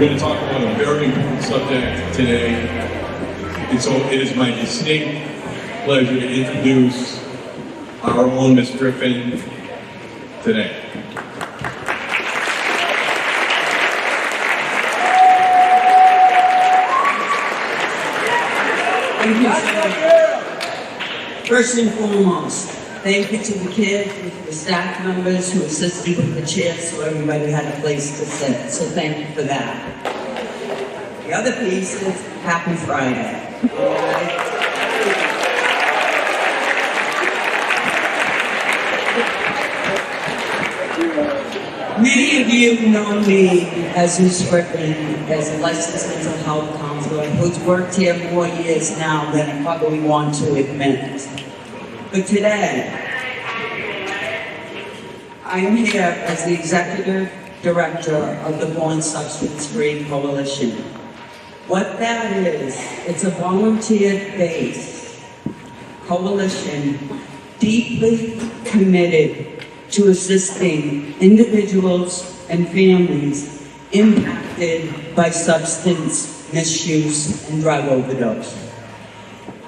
going to talk about a very important subject today. And so it is my distinct pleasure to introduce our own Ms. Griffin today. Thank you, sir. First and foremost, thank you to the kids and to the staff members who assisted with the chairs so everybody had a place to sit. So thank you for that. The other piece is Happy Friday. All right? Many of you know me as Ms. Griffin, as a licensed mental health counselor who's worked here more years now than I probably want to admit. But today, I am here as the Executive Director of the Bourne Substance Free Coalition. What that is, it's a volunteer-based coalition deeply committed to assisting individuals and families impacted by substance misuse and drug overdose.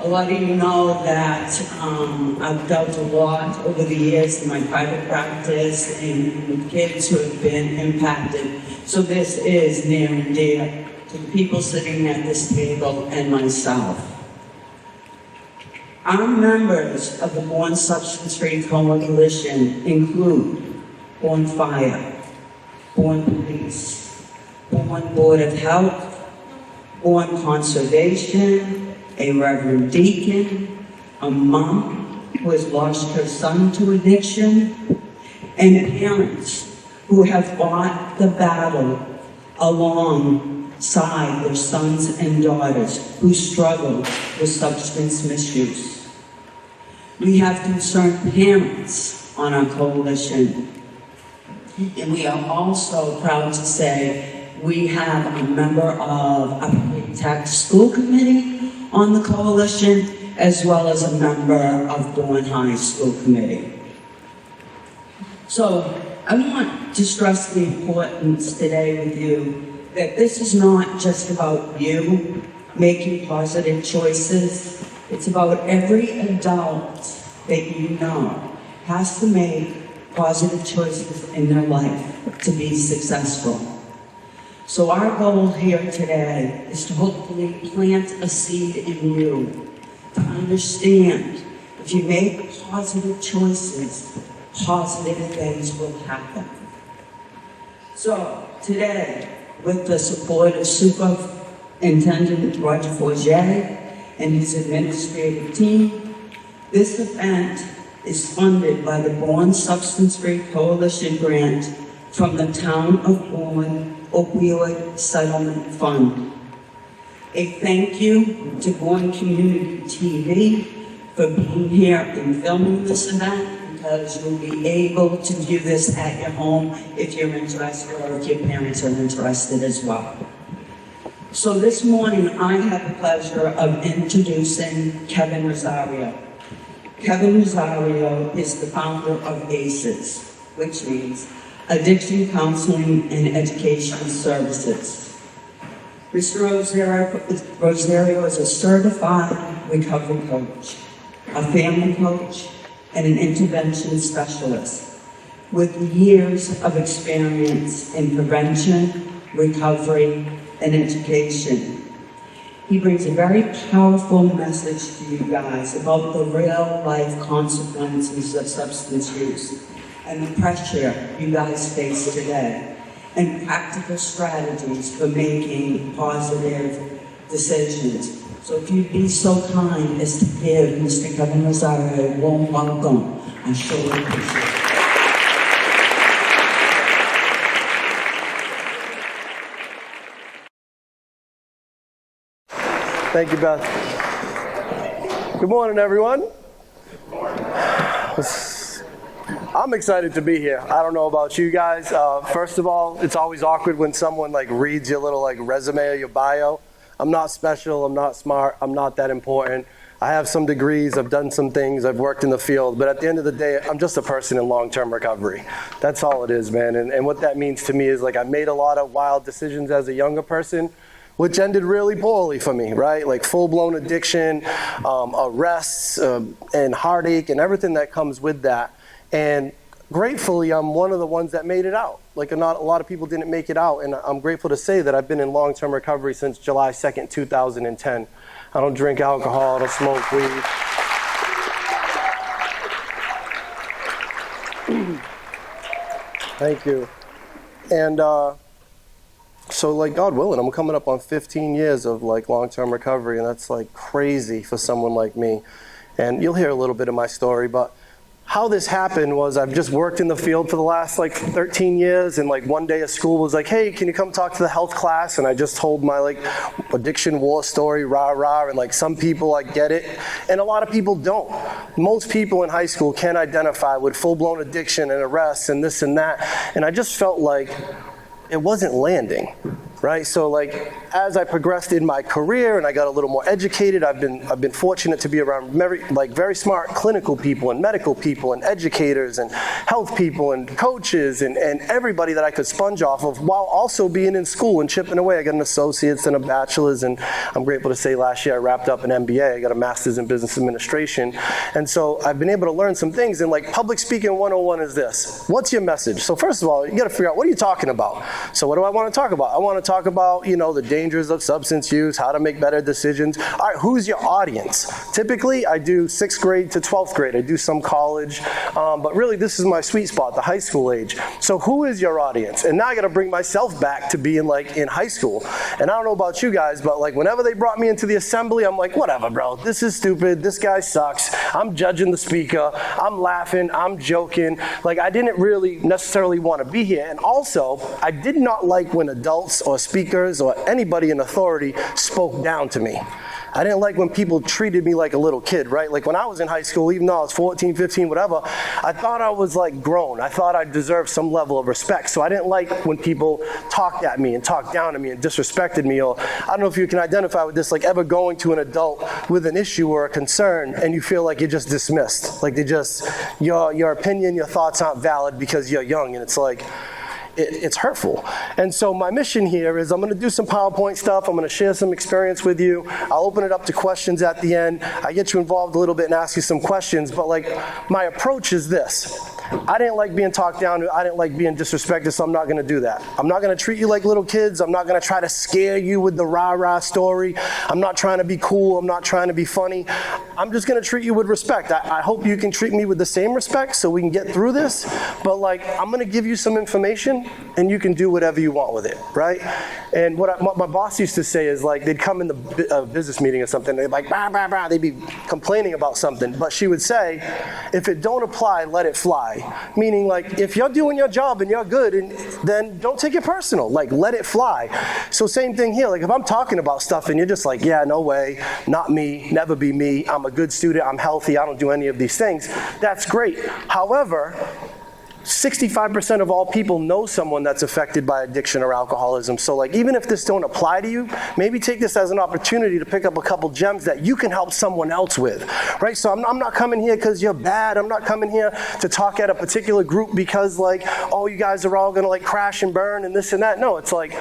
A lot of you know that I've dealt a lot over the years in my private practice and with kids who have been impacted. So this is near and dear to the people sitting at this table and myself. Our members of the Bourne Substance Free Coalition include Bourne Fire, Bourne Police, Bourne Board of Health, Bourne Conservation, a Reverend Deacon, a mom who has lost her son to addiction, and parents who have fought the battle alongside their sons and daughters who struggle with substance misuse. We have concerned parents on our coalition, and we are also proud to say we have a member of a Protect School Committee on the coalition, as well as a member of Bourne High School Committee. So I want to stress the importance today with you that this is not just about you making positive choices. It's about every adult that you know has to make positive choices in their life to be successful. So our goal here today is to hopefully plant a seed in you to understand if you make positive choices, positive things will happen. So today, with the support of Superintendent Roger Forget and his administrative team, this event is funded by the Bourne Substance Free Coalition grant from the Town of Bourne Opioid Settlement Fund. A thank you to Bourne Community TV for being here and filming this event, because you'll be able to view this at your home if you're interested or if your parents are interested as well. So this morning, I have the pleasure of introducing Kevin Rosario. Kevin Rosario is the founder of ACES, which means Addiction Counseling and Education Services. Mr. Rosario is a certified recovery coach, a family coach, and an intervention specialist with years of experience in prevention, recovery, and education. He brings a very powerful message to you guys about the real-life consequences of substance use and the pressure you guys face today, and practical strategies for making positive decisions. So if you'd be so kind as to give Mr. Kevin Rosario a warm welcome, I sure appreciate it. Thank you, Beth. Good morning, everyone. I'm excited to be here. I don't know about you guys. First of all, it's always awkward when someone reads your little resume or your bio. I'm not special, I'm not smart, I'm not that important. I have some degrees, I've done some things, I've worked in the field, but at the end of the day, I'm just a person in long-term recovery. That's all it is, man. And what that means to me is like I made a lot of wild decisions as a younger person, which ended really poorly for me, right? Like full-blown addiction, arrests, and heartache, and everything that comes with that. And gratefully, I'm one of the ones that made it out. Like not a lot of people didn't make it out, and I'm grateful to say that I've been in long-term recovery since July 2nd, 2010. I don't drink alcohol, I don't smoke weed. Thank you. And so like God willing, I'm coming up on 15 years of like long-term recovery, and that's like crazy for someone like me. And you'll hear a little bit of my story, but how this happened was I've just worked in the field for the last like 13 years, and like one day a school was like, hey, can you come talk to the health class? And I just told my like addiction war story, rah rah, and like some people like get it and a lot of people don't. Most people in high school can't identify with full-blown addiction and arrests and this and that, and I just felt like it wasn't landing, right? So like as I progressed in my career and I got a little more educated, I've been fortunate to be around very smart clinical people and medical people and educators and health people and coaches and everybody that I could sponge off of while also being in school and chipping away. I got an associate's and a bachelor's, and I'm grateful to say last year I wrapped up an MBA. I got a master's in business administration. And so I've been able to learn some things, and like public speaking 101 is this. What's your message? So first of all, you got to figure out, what are you talking about? So what do I want to talk about? I want to talk about, you know, the dangers of substance use, how to make better decisions. All right, who's your audience? Typically, I do 6th grade to 12th grade. I do some college, but really this is my sweet spot, the high school age. So who is your audience? And now I got to bring myself back to being like in high school. And I don't know about you guys, but like whenever they brought me into the assembly, I'm like, whatever, bro. This is stupid. This guy sucks. I'm judging the speaker. I'm laughing. I'm joking. Like I didn't really necessarily want to be here. And also, I did not like when adults or speakers or anybody in authority spoke down to me. I didn't like when people treated me like a little kid, right? Like when I was in high school, even though I was 14, 15, whatever, I thought I was like grown. I thought I deserved some level of respect. So I didn't like when people talked at me and talked down to me and disrespected me. Or I don't know if you can identify with this, like ever going to an adult with an issue or a concern and you feel like you're just dismissed. Like they just, your opinion, your thoughts aren't valid because you're young, and it's like, it's hurtful. And so my mission here is I'm going to do some PowerPoint stuff. I'm going to share some experience with you. I'll open it up to questions at the end. I get you involved a little bit and ask you some questions, but like my approach is this. I didn't like being talked down to. I didn't like being disrespected, so I'm not going to do that. I'm not going to treat you like little kids. I'm not going to try to scare you with the rah-rah story. I'm not trying to be cool. I'm not trying to be funny. I'm just going to treat you with respect. I hope you can treat me with the same respect so we can get through this, but like I'm going to give you some information and you can do whatever you want with it, right? And what my boss used to say is like they'd come in the business meeting or something, they'd be like, bah, bah, bah. They'd be complaining about something, but she would say, if it don't apply, let it fly. Meaning like if you're doing your job and you're good, then don't take it personal, like let it fly. So same thing here, like if I'm talking about stuff and you're just like, yeah, no way, not me, never be me, I'm a good student, I'm healthy, I don't do any of these things, that's great. However, 65% of all people know someone that's affected by addiction or alcoholism. So like even if this don't apply to you, maybe take this as an opportunity to pick up a couple gems that you can help someone else with, right? So I'm not coming here because you're bad. I'm not coming here to talk at a particular group because like, oh, you guys are all gonna like crash and burn and this and that. No, it's like,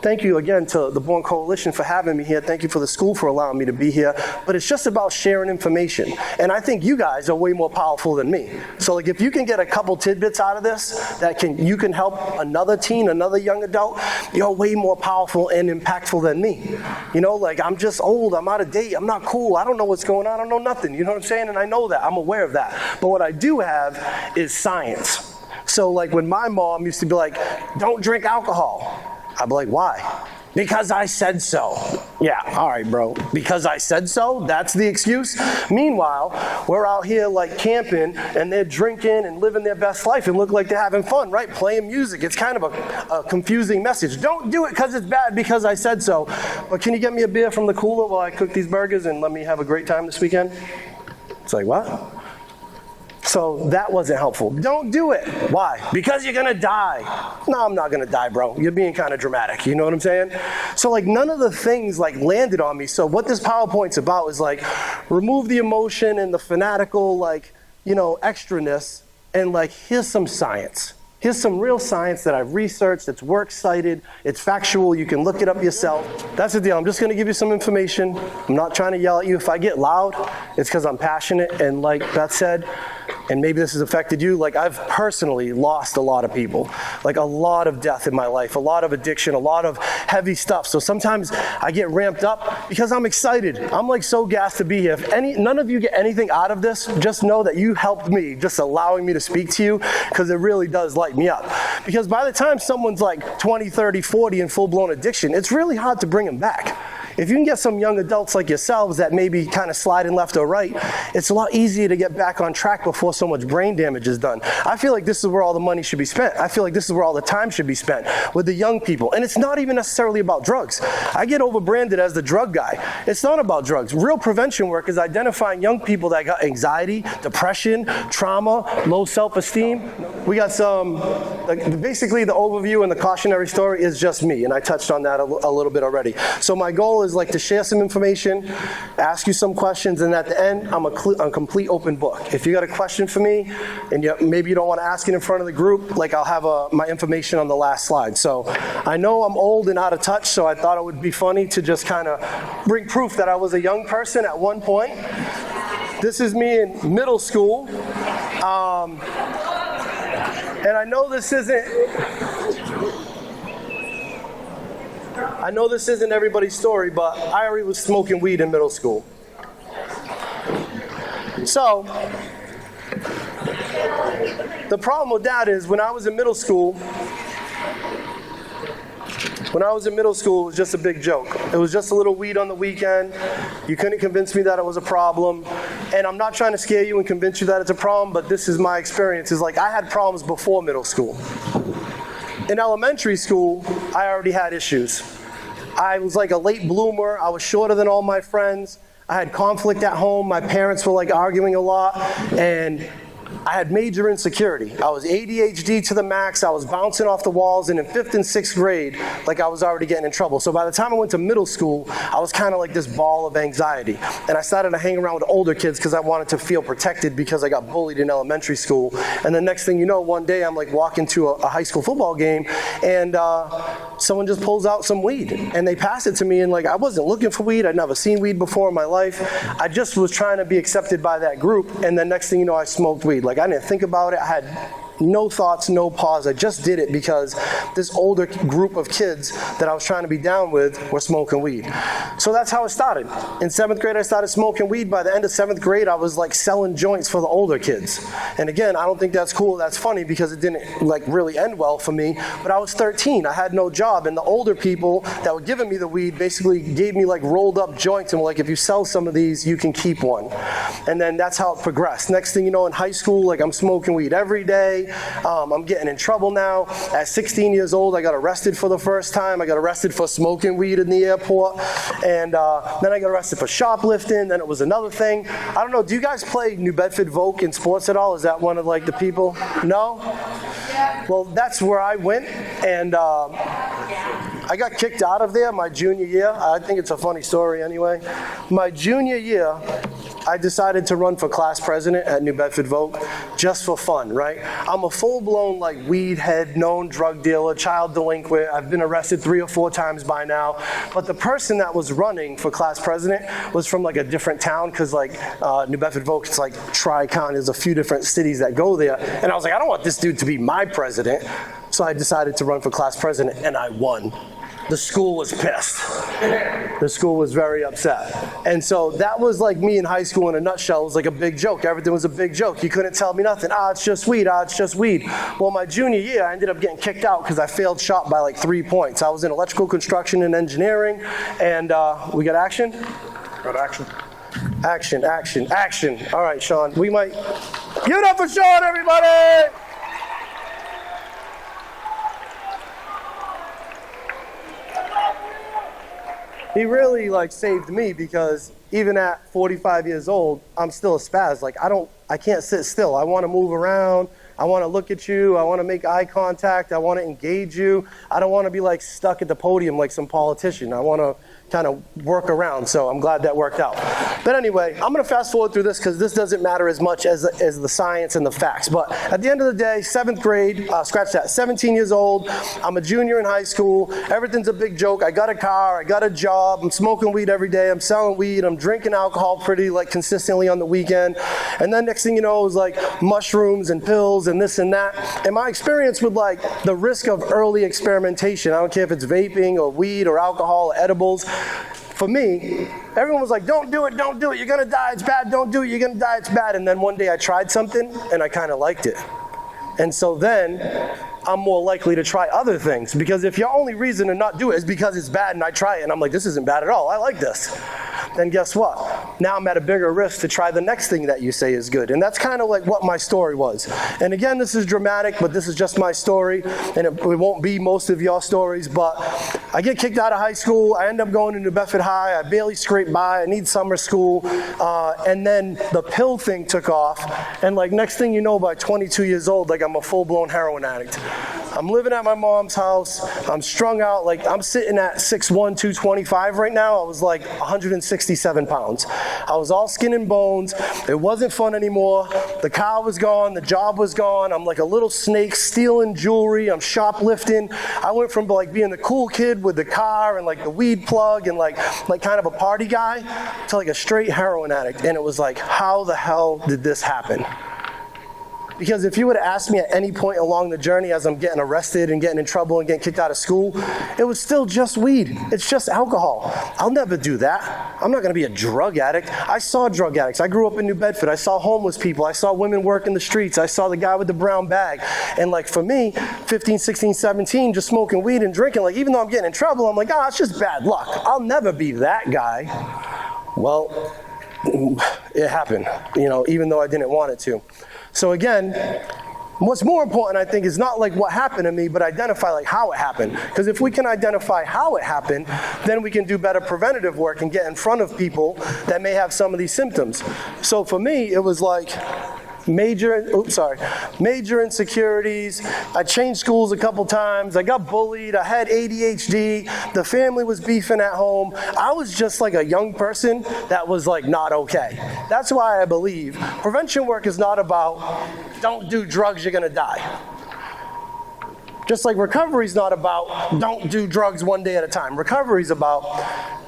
thank you again to the Bourne Coalition for having me here. Thank you for the school for allowing me to be here. But it's just about sharing information. And I think you guys are way more powerful than me. So like if you can get a couple tidbits out of this that you can help another teen, another young adult, you're way more powerful and impactful than me. You know, like I'm just old, I'm out of date, I'm not cool, I don't know what's going on, I don't know nothing. You know what I'm saying? And I know that, I'm aware of that. But what I do have is science. So like when my mom used to be like, don't drink alcohol, I'd be like, why? Because I said so. Yeah, all right, bro. Because I said so? That's the excuse? Meanwhile, we're out here like camping and they're drinking and living their best life and look like they're having fun, right? Playing music. It's kind of a confusing message. Don't do it because it's bad because I said so. But can you get me a beer from the cooler while I cook these burgers and let me have a great time this weekend? It's like, what? So that wasn't helpful. Don't do it. Why? Because you're gonna die. No, I'm not gonna die, bro. You're being kind of dramatic. You know what I'm saying? So like none of the things like landed on me. So what this PowerPoint's about is like remove the emotion and the fanatical like, you know, extraness, and like here's some science. Here's some real science that I've researched, it's works cited, it's factual, you can look it up yourself. That's the deal. I'm just gonna give you some information. I'm not trying to yell at you. If I get loud, it's because I'm passionate, and like Beth said, and maybe this has affected you, like I've personally lost a lot of people, like a lot of death in my life, a lot of addiction, a lot of heavy stuff. So sometimes I get ramped up because I'm excited. I'm like so gassed to be here. If none of you get anything out of this, just know that you helped me just allowing me to speak to you, because it really does light me up. Because by the time someone's like 20, 30, 40 in full-blown addiction, it's really hard to bring them back. If you can get some young adults like yourselves that maybe kind of sliding left or right, it's a lot easier to get back on track before so much brain damage is done. I feel like this is where all the money should be spent. I feel like this is where all the time should be spent, with the young people. And it's not even necessarily about drugs. I get overbranded as the drug guy. It's not about drugs. Real prevention work is identifying young people that got anxiety, depression, trauma, low self-esteem. We got some, like, basically the overview and the cautionary story is just me, and I touched on that a little bit already. So my goal is like to share some information, ask you some questions, and at the end, I'm a complete open book. If you got a question for me, and maybe you don't want to ask it in front of the group, like I'll have my information on the last slide. So I know I'm old and out of touch, so I thought it would be funny to just kind of bring proof that I was a young person at one point. This is me in middle school. And I know this isn't everybody's story, but I already was smoking weed in middle school. So, the problem with that is when I was in middle school, it was just a big joke. It was just a little weed on the weekend. You couldn't convince me that it was a problem. And I'm not trying to scare you and convince you that it's a problem, but this is my experience. Is like I had problems before middle school. In elementary school, I already had issues. I was like a late bloomer. I was shorter than all my friends. I had conflict at home. My parents were like arguing a lot, and I had major insecurity. I was ADHD to the max. I was bouncing off the walls, and in 5th and 6th grade, like I was already getting in trouble. So by the time I went to middle school, I was kind of like this ball of anxiety. And I started to hang around with older kids because I wanted to feel protected because I got bullied in elementary school. And the next thing you know, one day I'm like walking to a high school football game, and someone just pulls out some weed, and they pass it to me, and like I wasn't looking for weed. I'd never seen weed before in my life. I just was trying to be accepted by that group, and the next thing you know, I smoked weed. Like I didn't think about it. I had no thoughts, no pause. I just did it because this older group of kids that I was trying to be down with were smoking weed. So that's how it started. In 7th grade, I started smoking weed. By the end of 7th grade, I was like selling joints for the older kids. And again, I don't think that's cool. That's funny because it didn't like really end well for me. But I was 13. I had no job. And the older people that were giving me the weed basically gave me like rolled up joints and were like, if you sell some of these, you can keep one. And then that's how it progressed. Next thing you know, in high school, like I'm smoking weed every day. I'm getting in trouble now. At 16 years old, I got arrested for the first time. I got arrested for smoking weed in the airport. And then I got arrested for shoplifting. Then it was another thing. I don't know, do you guys play New Bedford Vogue in sports at all? Is that one of like the people? No? Well, that's where I went. And I got kicked out of there my junior year. I think it's a funny story anyway. My junior year, I decided to run for class president at New Bedford Vogue just for fun, right? I'm a full-blown like weed head, known drug dealer, child delinquent. I've been arrested 3 or 4 times by now. But the person that was running for class president was from like a different town because like New Bedford Vogue, it's like Tri-County. There's a few different cities that go there. And I was like, I don't want this dude to be my president. So I decided to run for class president, and I won. The school was pissed. The school was very upset. And so that was like me in high school in a nutshell. It was like a big joke. Everything was a big joke. You couldn't tell me nothing. It's just weed. It's just weed. Well, my junior year, I ended up getting kicked out because I failed shop by like 3 points. I was in electrical construction and engineering, and we got action? Got action. Action, action, action. All right, Sean, we might... Give it up for Sean, everybody! he really like saved me, because even at 45 years old, I'm still a spaz. Like I can't sit still. I want to move around. I want to look at you. I want to make eye contact. I want to engage you. I don't want to be like stuck at the podium like some politician. I want to kind of work around. So I'm glad that worked out. But anyway, I'm going to fast forward through this because this doesn't matter as much as the science and the facts. But at the end of the day, 7th grade, scratch that, 17 years old. I'm a junior in high school. Everything's a big joke. I got a car. I got a job. I'm smoking weed every day. I'm selling weed. I'm drinking alcohol pretty like consistently on the weekend. And then next thing you know, it was like mushrooms and pills and this and that. And my experience with like the risk of early experimentation, I don't care if it's vaping or weed or alcohol or edibles, for me, everyone was like, don't do it, you're gonna die, it's bad, don't do it, you're gonna die, it's bad. And then one day I tried something and I kind of liked it. And so then I'm more likely to try other things, because if your only reason to not do it is because it's bad and I try it and I'm like, this isn't bad at all, I like this, then guess what? Now I'm at a bigger risk to try the next thing that you say is good. And that's kind of like what my story was. And again, this is dramatic, but this is just my story, and it won't be most of your stories. But I get kicked out of high school, I end up going to New Bedford High, I barely scrape by, I need summer school, and then the pill thing took off, and like next thing you know, by 22 years old, like I'm a full-blown heroin addict. I'm living at my mom's house, I'm strung out, like I'm sitting at 6'1", 225 right now. I was like 167 pounds. I was all skin and bones, it wasn't fun anymore, the car was gone, the job was gone, I'm like a little snake stealing jewelry, I'm shoplifting. I went from like being the cool kid with the car and like the weed plug and like kind of a party guy to like a straight heroin addict. And it was like, how the hell did this happen? Because if you would have asked me at any point along the journey as I'm getting arrested and getting in trouble and getting kicked out of school, it was still just weed. It's just alcohol. I'll never do that. I'm not going to be a drug addict. I saw drug addicts. I grew up in New Bedford. I saw homeless people. I saw women work in the streets. I saw the guy with the brown bag. And like for me, 15, 16, 17, just smoking weed and drinking, like even though I'm getting in trouble, I'm like, it's just bad luck. I'll never be that guy. Well, it happened, even though I didn't want it to. So again, what's more important, I think, is not like what happened to me, but identify like how it happened. Because if we can identify how it happened, then we can do better preventative work and get in front of people that may have some of these symptoms. So for me, it was like major insecurities. I changed schools a couple times. I got bullied. I had ADHD. The family was beefing at home. I was just like a young person that was like not okay. That's why I believe prevention work is not about don't do drugs, you're gonna die. Just like recovery is not about don't do drugs one day at a time. Recovery is about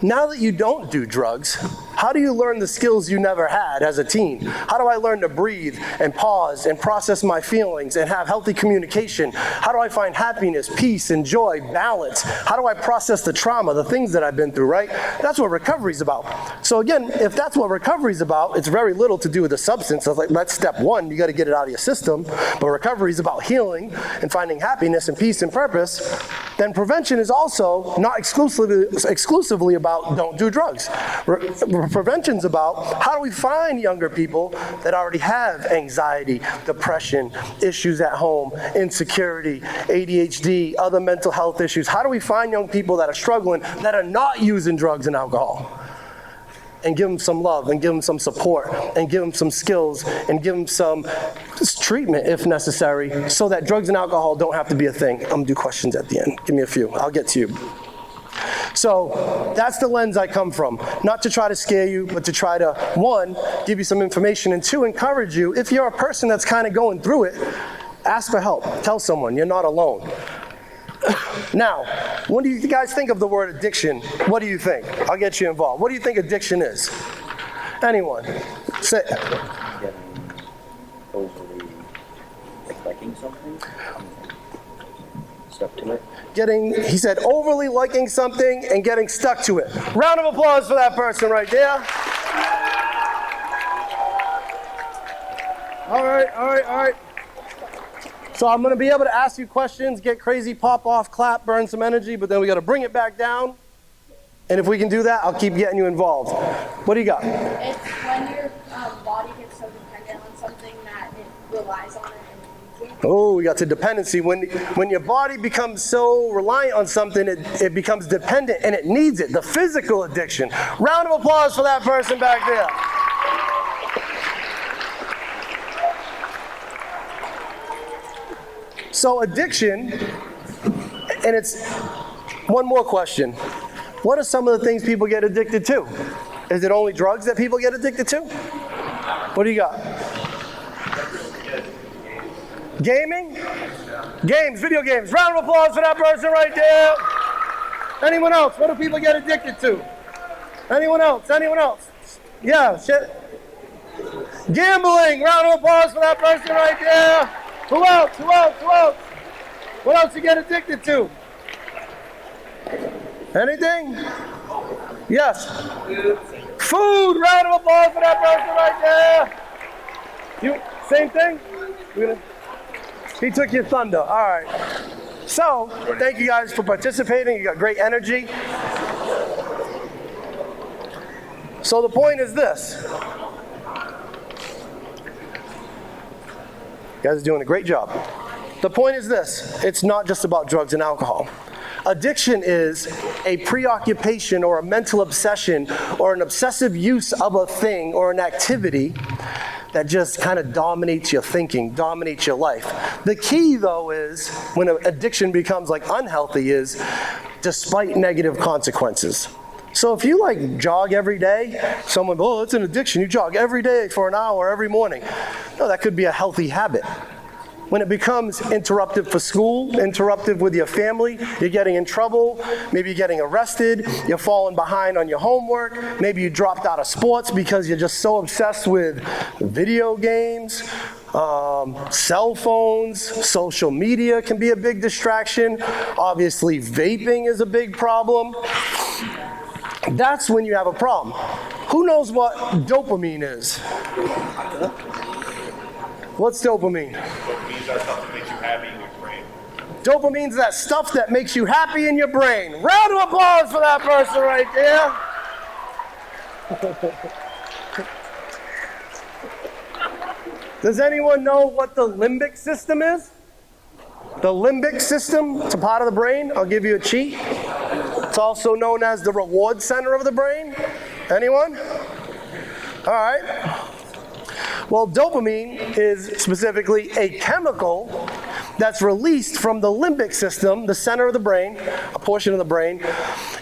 now that you don't do drugs, how do you learn the skills you never had as a teen? How do I learn to breathe and pause and process my feelings and have healthy communication? How do I find happiness, peace, and joy, balance? How do I process the trauma, the things that I've been through, right? That's what recovery is about. So again, if that's what recovery is about, it's very little to do with the substance. It's like, that's step one, you gotta get it out of your system. But recovery is about healing and finding happiness and peace and purpose. Then prevention is also not exclusively about don't do drugs. Prevention's about how do we find younger people that already have anxiety, depression, issues at home, insecurity, ADHD, other mental health issues. How do we find young people that are struggling, that are not using drugs and alcohol? And give them some love, and give them some support, and give them some skills, and give them some treatment if necessary, so that drugs and alcohol don't have to be a thing. I'm gonna do questions at the end. Give me a few. I'll get to you. So that's the lens I come from. Not to try to scare you, but to try to, one, give you some information, and two, encourage you. If you're a person that's kind of going through it, ask for help. Tell someone you're not alone. Now, when do you guys think of the word addiction? What do you think? I'll get you involved. What do you think addiction is? Anyone? Say. Getting overly liking something, stuck to it. He said overly liking something and getting stuck to it. Round of applause for that person right there. All right. So I'm gonna be able to ask you questions, get crazy, pop off, clap, burn some energy, but then we gotta bring it back down. And if we can do that, I'll keep getting you involved. What do you got? It's when your body gets so dependent on something that it relies on it and Oh, we got to dependency. When your body becomes so reliant on something, it becomes dependent and it needs it. The physical addiction. Round of applause for that person back there. So addiction, and it's one more question. What are some of the things people get addicted to? Is it only drugs that people get addicted to? What do you got? Gaming? Games, video games. Round of applause for that person right there. Anyone else? What do people get addicted to? Anyone else? Anyone else? Yeah, shit. Gambling. Round of applause for that person right there. Who else? Who else? Who else? What else you get addicted to? Anything? Yes. Food. Round of applause for that person right there. You same thing? He took your thunder. All right. So, thank you guys for participating. You got great energy. So the point is this. You guys are doing a great job. The point is this. It's not just about drugs and alcohol. Addiction is a preoccupation or a mental obsession or an obsessive use of a thing or an activity that just kind of dominates your thinking, dominates your life. The key, though, is when an addiction becomes like unhealthy is despite negative consequences. So if you like jog every day, someone, oh, it's an addiction. You jog every day for an hour every morning. No, that could be a healthy habit. When it becomes interruptive for school, interruptive with your family, you're getting in trouble, maybe you're getting arrested, you're falling behind on your homework, maybe you dropped out of sports because you're just so obsessed with video games, cell phones, social media can be a big distraction. Obviously, vaping is a big problem. That's when you have a problem. Who knows what dopamine is? What's dopamine? Dopamine's that stuff that makes you happy in your brain. Dopamine's that stuff that makes you happy in your brain. Round of applause for that person right there. Does anyone know what the limbic system is? The limbic system, it's a part of the brain. I'll give you a cheat. It's also known as the reward center of the brain. Anyone? All right. Well, dopamine is specifically a chemical that's released from the limbic system, the center of the brain, a portion of the brain,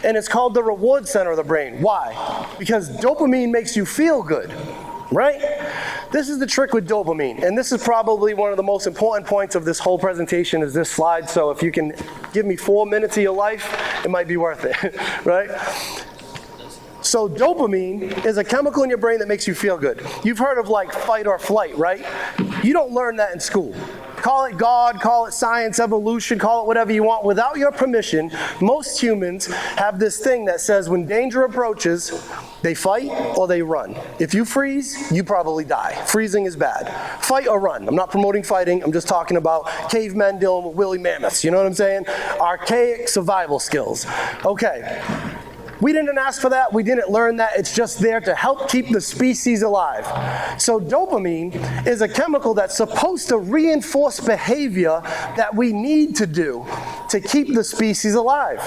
and it's called the reward center of the brain. Why? Because dopamine makes you feel good, right? This is the trick with dopamine, and this is probably one of the most important points of this whole presentation is this slide, so if you can give me 4 minutes of your life, it might be worth it, right? So dopamine is a chemical in your brain that makes you feel good. You've heard of like fight or flight, right? You don't learn that in school. Call it God, call it science, evolution, call it whatever you want. Without your permission, most humans have this thing that says when danger approaches, they fight or they run. If you freeze, you probably die. Freezing is bad. Fight or run. I'm not promoting fighting. I'm just talking about cavemen dealing with woolly mammoths. You know what I'm saying? Archaic survival skills. Okay. We didn't ask for that. We didn't learn that. It's just there to help keep the species alive. So dopamine is a chemical that's supposed to reinforce behavior that we need to do to keep the species alive.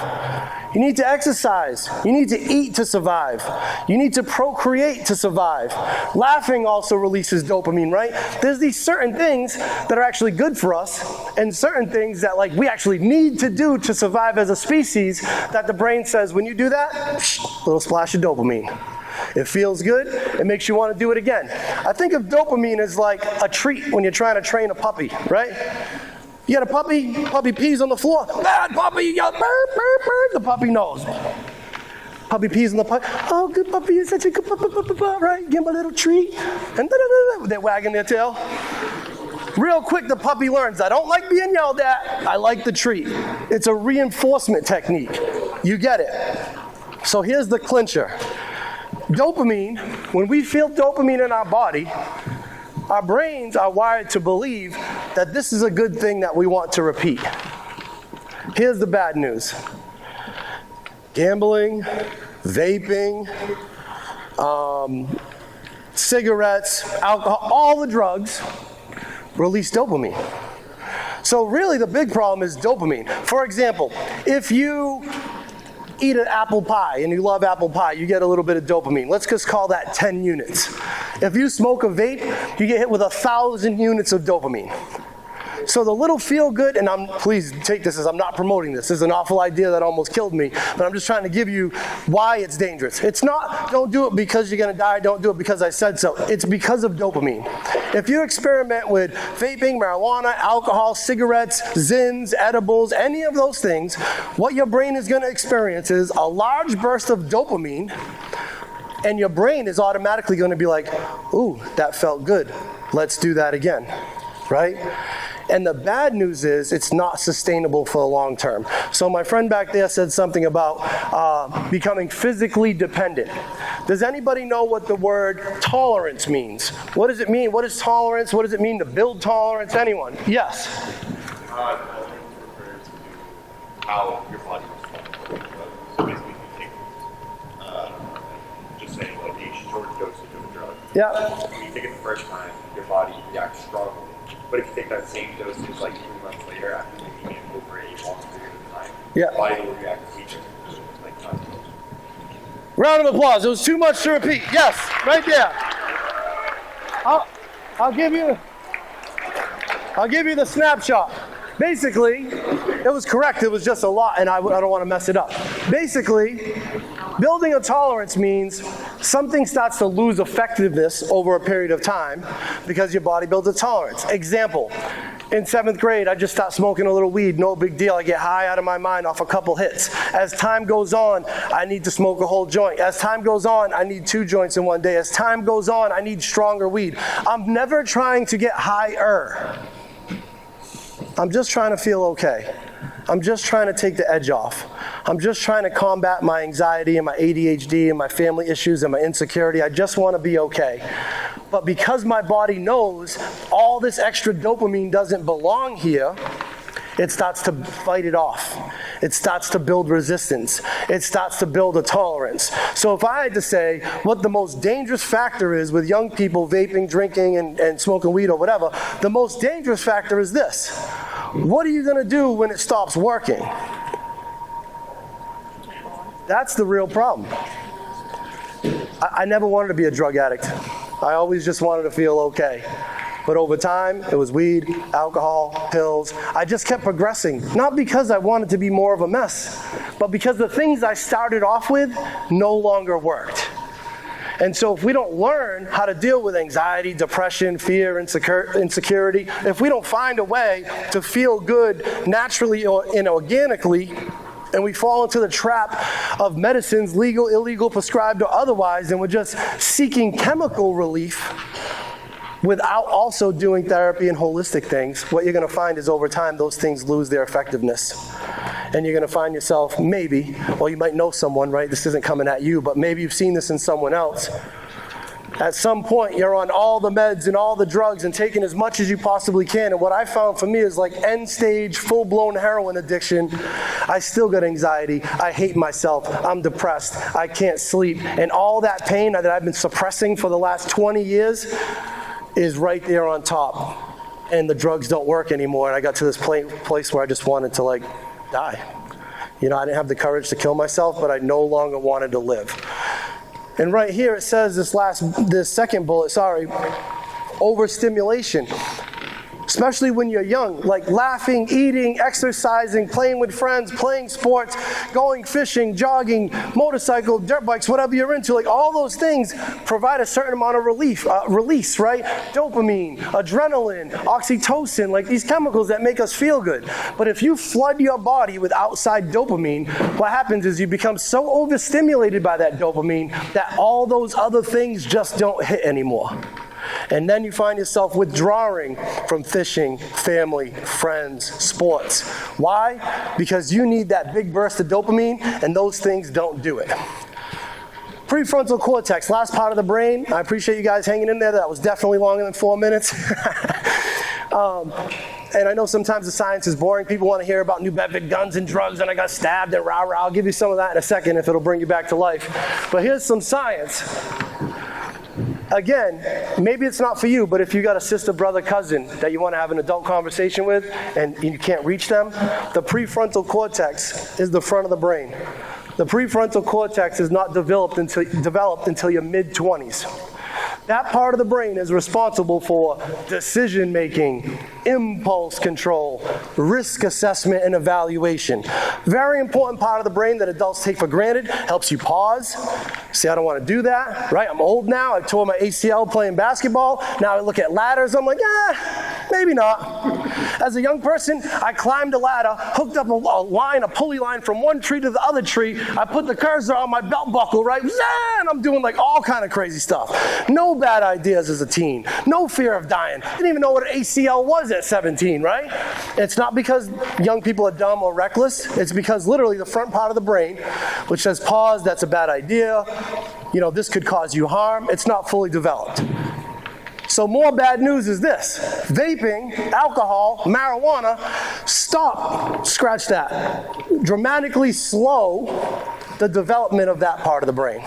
You need to exercise. You need to eat to survive. You need to procreate to survive. Laughing also releases dopamine, right? There's these certain things that are actually good for us and certain things that like we actually need to do to survive as a species that the brain says when you do that, little splash of dopamine. It feels good. It makes you want to do it again. I think of dopamine as like a treat when you're trying to train a puppy, right? You got a puppy pees on the floor. Bad puppy, you got burp, burp, burp. The puppy knows. Puppy pees on the puppy. Oh, good puppy, you're such a good puppy, right? Give him a little treat. And they're wagging their tail. Real quick, the puppy learns, I don't like being yelled at. I like the treat. It's a reinforcement technique. You get it. So here's the clincher. Dopamine, when we feel dopamine in our body, our brains are wired to believe that this is a good thing that we want to repeat. Here's the bad news. Gambling, vaping, cigarettes, alcohol, all the drugs release dopamine. So really the big problem is dopamine. For example, if you eat an apple pie and you love apple pie, you get a little bit of dopamine. Let's just call that 10 units. If you smoke a vape, you get hit with 1,000 units of dopamine. So the little feel good, and please take this as I'm not promoting this. This is an awful idea that almost killed me, but I'm just trying to give you why it's dangerous. It's not, don't do it because you're gonna die, don't do it because I said so. It's because of dopamine. If you experiment with vaping, marijuana, alcohol, cigarettes, Zins, edibles, any of those things, what your brain is gonna experience is a large burst of dopamine, and your brain is automatically gonna be like, ooh, that felt good. Let's do that again, right? And the bad news is it's not sustainable for the long term. So my friend back there said something about becoming physically dependent. Does anybody know what the word tolerance means? What does it mean? What is tolerance? What does it mean to build tolerance? Anyone? Yes. Tolerance refers to how your body responds. So basically, if you take, just saying, like a short dosage of a drug. Yeah. When you take it the first time, your body reacts strongly. But if you take that same dosage like 3 months later after taking it over a long period of time, Yeah. your body will react weaker. Like not. Round of applause. It was too much to repeat. Yes, right there. I'll give you the snapshot. Basically, it was correct. It was just a lot, and I don't want to mess it up. Basically, building a tolerance means something starts to lose effectiveness over a period of time because your body builds a tolerance. Example, in 7th grade, I just stopped smoking a little weed, no big deal. I get high out of my mind off a couple hits. As time goes on, I need to smoke a whole joint. As time goes on, I need 2 joints in one day. As time goes on, I need stronger weed. I'm never trying to get higher. I'm just trying to feel okay. I'm just trying to take the edge off. I'm just trying to combat my anxiety and my ADHD and my family issues and my insecurity. I just want to be okay. But because my body knows all this extra dopamine doesn't belong here, it starts to fight it off. It starts to build resistance. It starts to build a tolerance. So if I had to say what the most dangerous factor is with young people vaping, drinking, and smoking weed or whatever, the most dangerous factor is this. What are you going to do when it stops working? That's the real problem. I never wanted to be a drug addict. I always just wanted to feel okay. But over time, it was weed, alcohol, pills. I just kept progressing. Not because I wanted to be more of a mess, but because the things I started off with no longer worked. And so if we don't learn how to deal with anxiety, depression, fear, insecurity, if we don't find a way to feel good naturally and organically, and we fall into the trap of medicines, legal, illegal, prescribed, or otherwise, and we're just seeking chemical relief without also doing therapy and holistic things, what you're going to find is over time those things lose their effectiveness. And you're going to find yourself maybe, or you might know someone, right? This isn't coming at you, but maybe you've seen this in someone else. At some point, you're on all the meds and all the drugs and taking as much as you possibly can. And what I found for me is like end-stage, full-blown heroin addiction. I still got anxiety. I hate myself. I'm depressed. I can't sleep. And all that pain that I've been suppressing for the last 20 years is right there on top. And the drugs don't work anymore. And I got to this place where I just wanted to like die. You know, I didn't have the courage to kill myself, but I no longer wanted to live. And right here it says this second bullet, overstimulation. Especially when you're young, like laughing, eating, exercising, playing with friends, playing sports, going fishing, jogging, motorcycle, dirt bikes, whatever you're into, like all those things provide a certain amount of release, right? Dopamine, adrenaline, oxytocin, like these chemicals that make us feel good. But if you flood your body with outside dopamine, what happens is you become so overstimulated by that dopamine that all those other things just don't hit anymore. And then you find yourself withdrawing from fishing, family, friends, sports. Why? Because you need that big burst of dopamine, and those things don't do it. Prefrontal cortex, last part of the brain. I appreciate you guys hanging in there. That was definitely longer than 4 minutes. And I know sometimes the science is boring. People want to hear about New Bedford guns and drugs, and I got stabbed and rah-rah. I'll give you some of that in a second if it'll bring you back to life. But here's some science. again, maybe it's not for you, but if you got a sister, brother, cousin that you want to have an adult conversation with and you can't reach them, the prefrontal cortex is the front of the brain. The prefrontal cortex is not developed until your mid-20s. That part of the brain is responsible for decision making, impulse control, risk assessment and evaluation. Very important part of the brain that adults take for granted. Helps you pause. See, I don't want to do that, right? I'm old now. I tore my ACL playing basketball. Now I look at ladders. I'm like, maybe not. As a young person, I climbed a ladder, hooked up a pulley line from one tree to the other tree. I put the cursor on my belt buckle, right? And I'm doing like all kind of crazy stuff. No bad ideas as a teen. No fear of dying. Didn't even know what an ACL was at 17, right? It's not because young people are dumb or reckless. It's because literally the front part of the brain, which says pause, that's a bad idea, this could cause you harm, it's not fully developed. So more bad news is this: vaping, alcohol, marijuana, scratch that, dramatically slow the development of that part of the brain.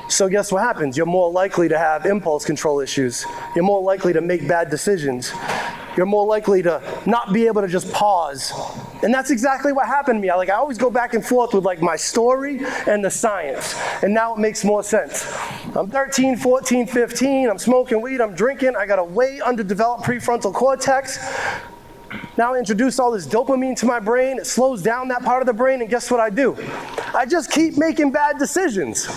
So guess what happens? You're more likely to have impulse control issues. You're more likely to make bad decisions. You're more likely to not be able to just pause. And that's exactly what happened to me. I always go back and forth with my story and the science. And now it makes more sense. I'm 13, 14, 15. I'm smoking weed. I'm drinking. I got a way underdeveloped prefrontal cortex. Now I introduce all this dopamine to my brain. It slows down that part of the brain. And guess what I do? I just keep making bad decisions.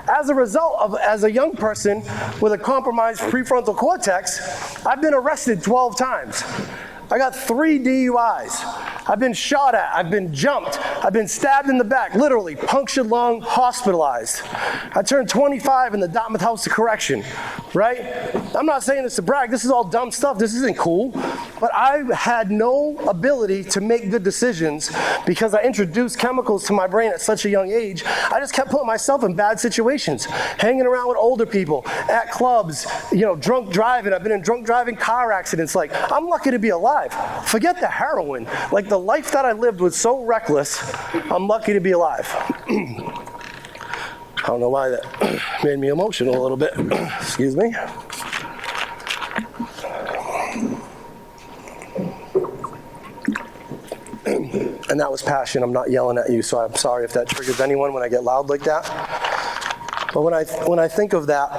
As a result as a young person with a compromised prefrontal cortex, I've been arrested 12 times. I got 3 DUIs. I've been shot at. I've been jumped. I've been stabbed in the back, literally punctured lung, hospitalized. I turned 25 in the Dartmouth House of Correction, right? I'm not saying this to brag. This is all dumb stuff. This isn't cool. But I had no ability to make good decisions because I introduced chemicals to my brain at such a young age. I just kept putting myself in bad situations, hanging around with older people, at clubs, drunk driving. I've been in drunk driving car accidents. I'm lucky to be alive. Forget the heroin. The life that I lived was so reckless, I'm lucky to be alive. I don't know why that made me emotional a little bit. Excuse me. And that was passion. I'm not yelling at you, so I'm sorry if that triggers anyone when I get loud like that. But when I think of that,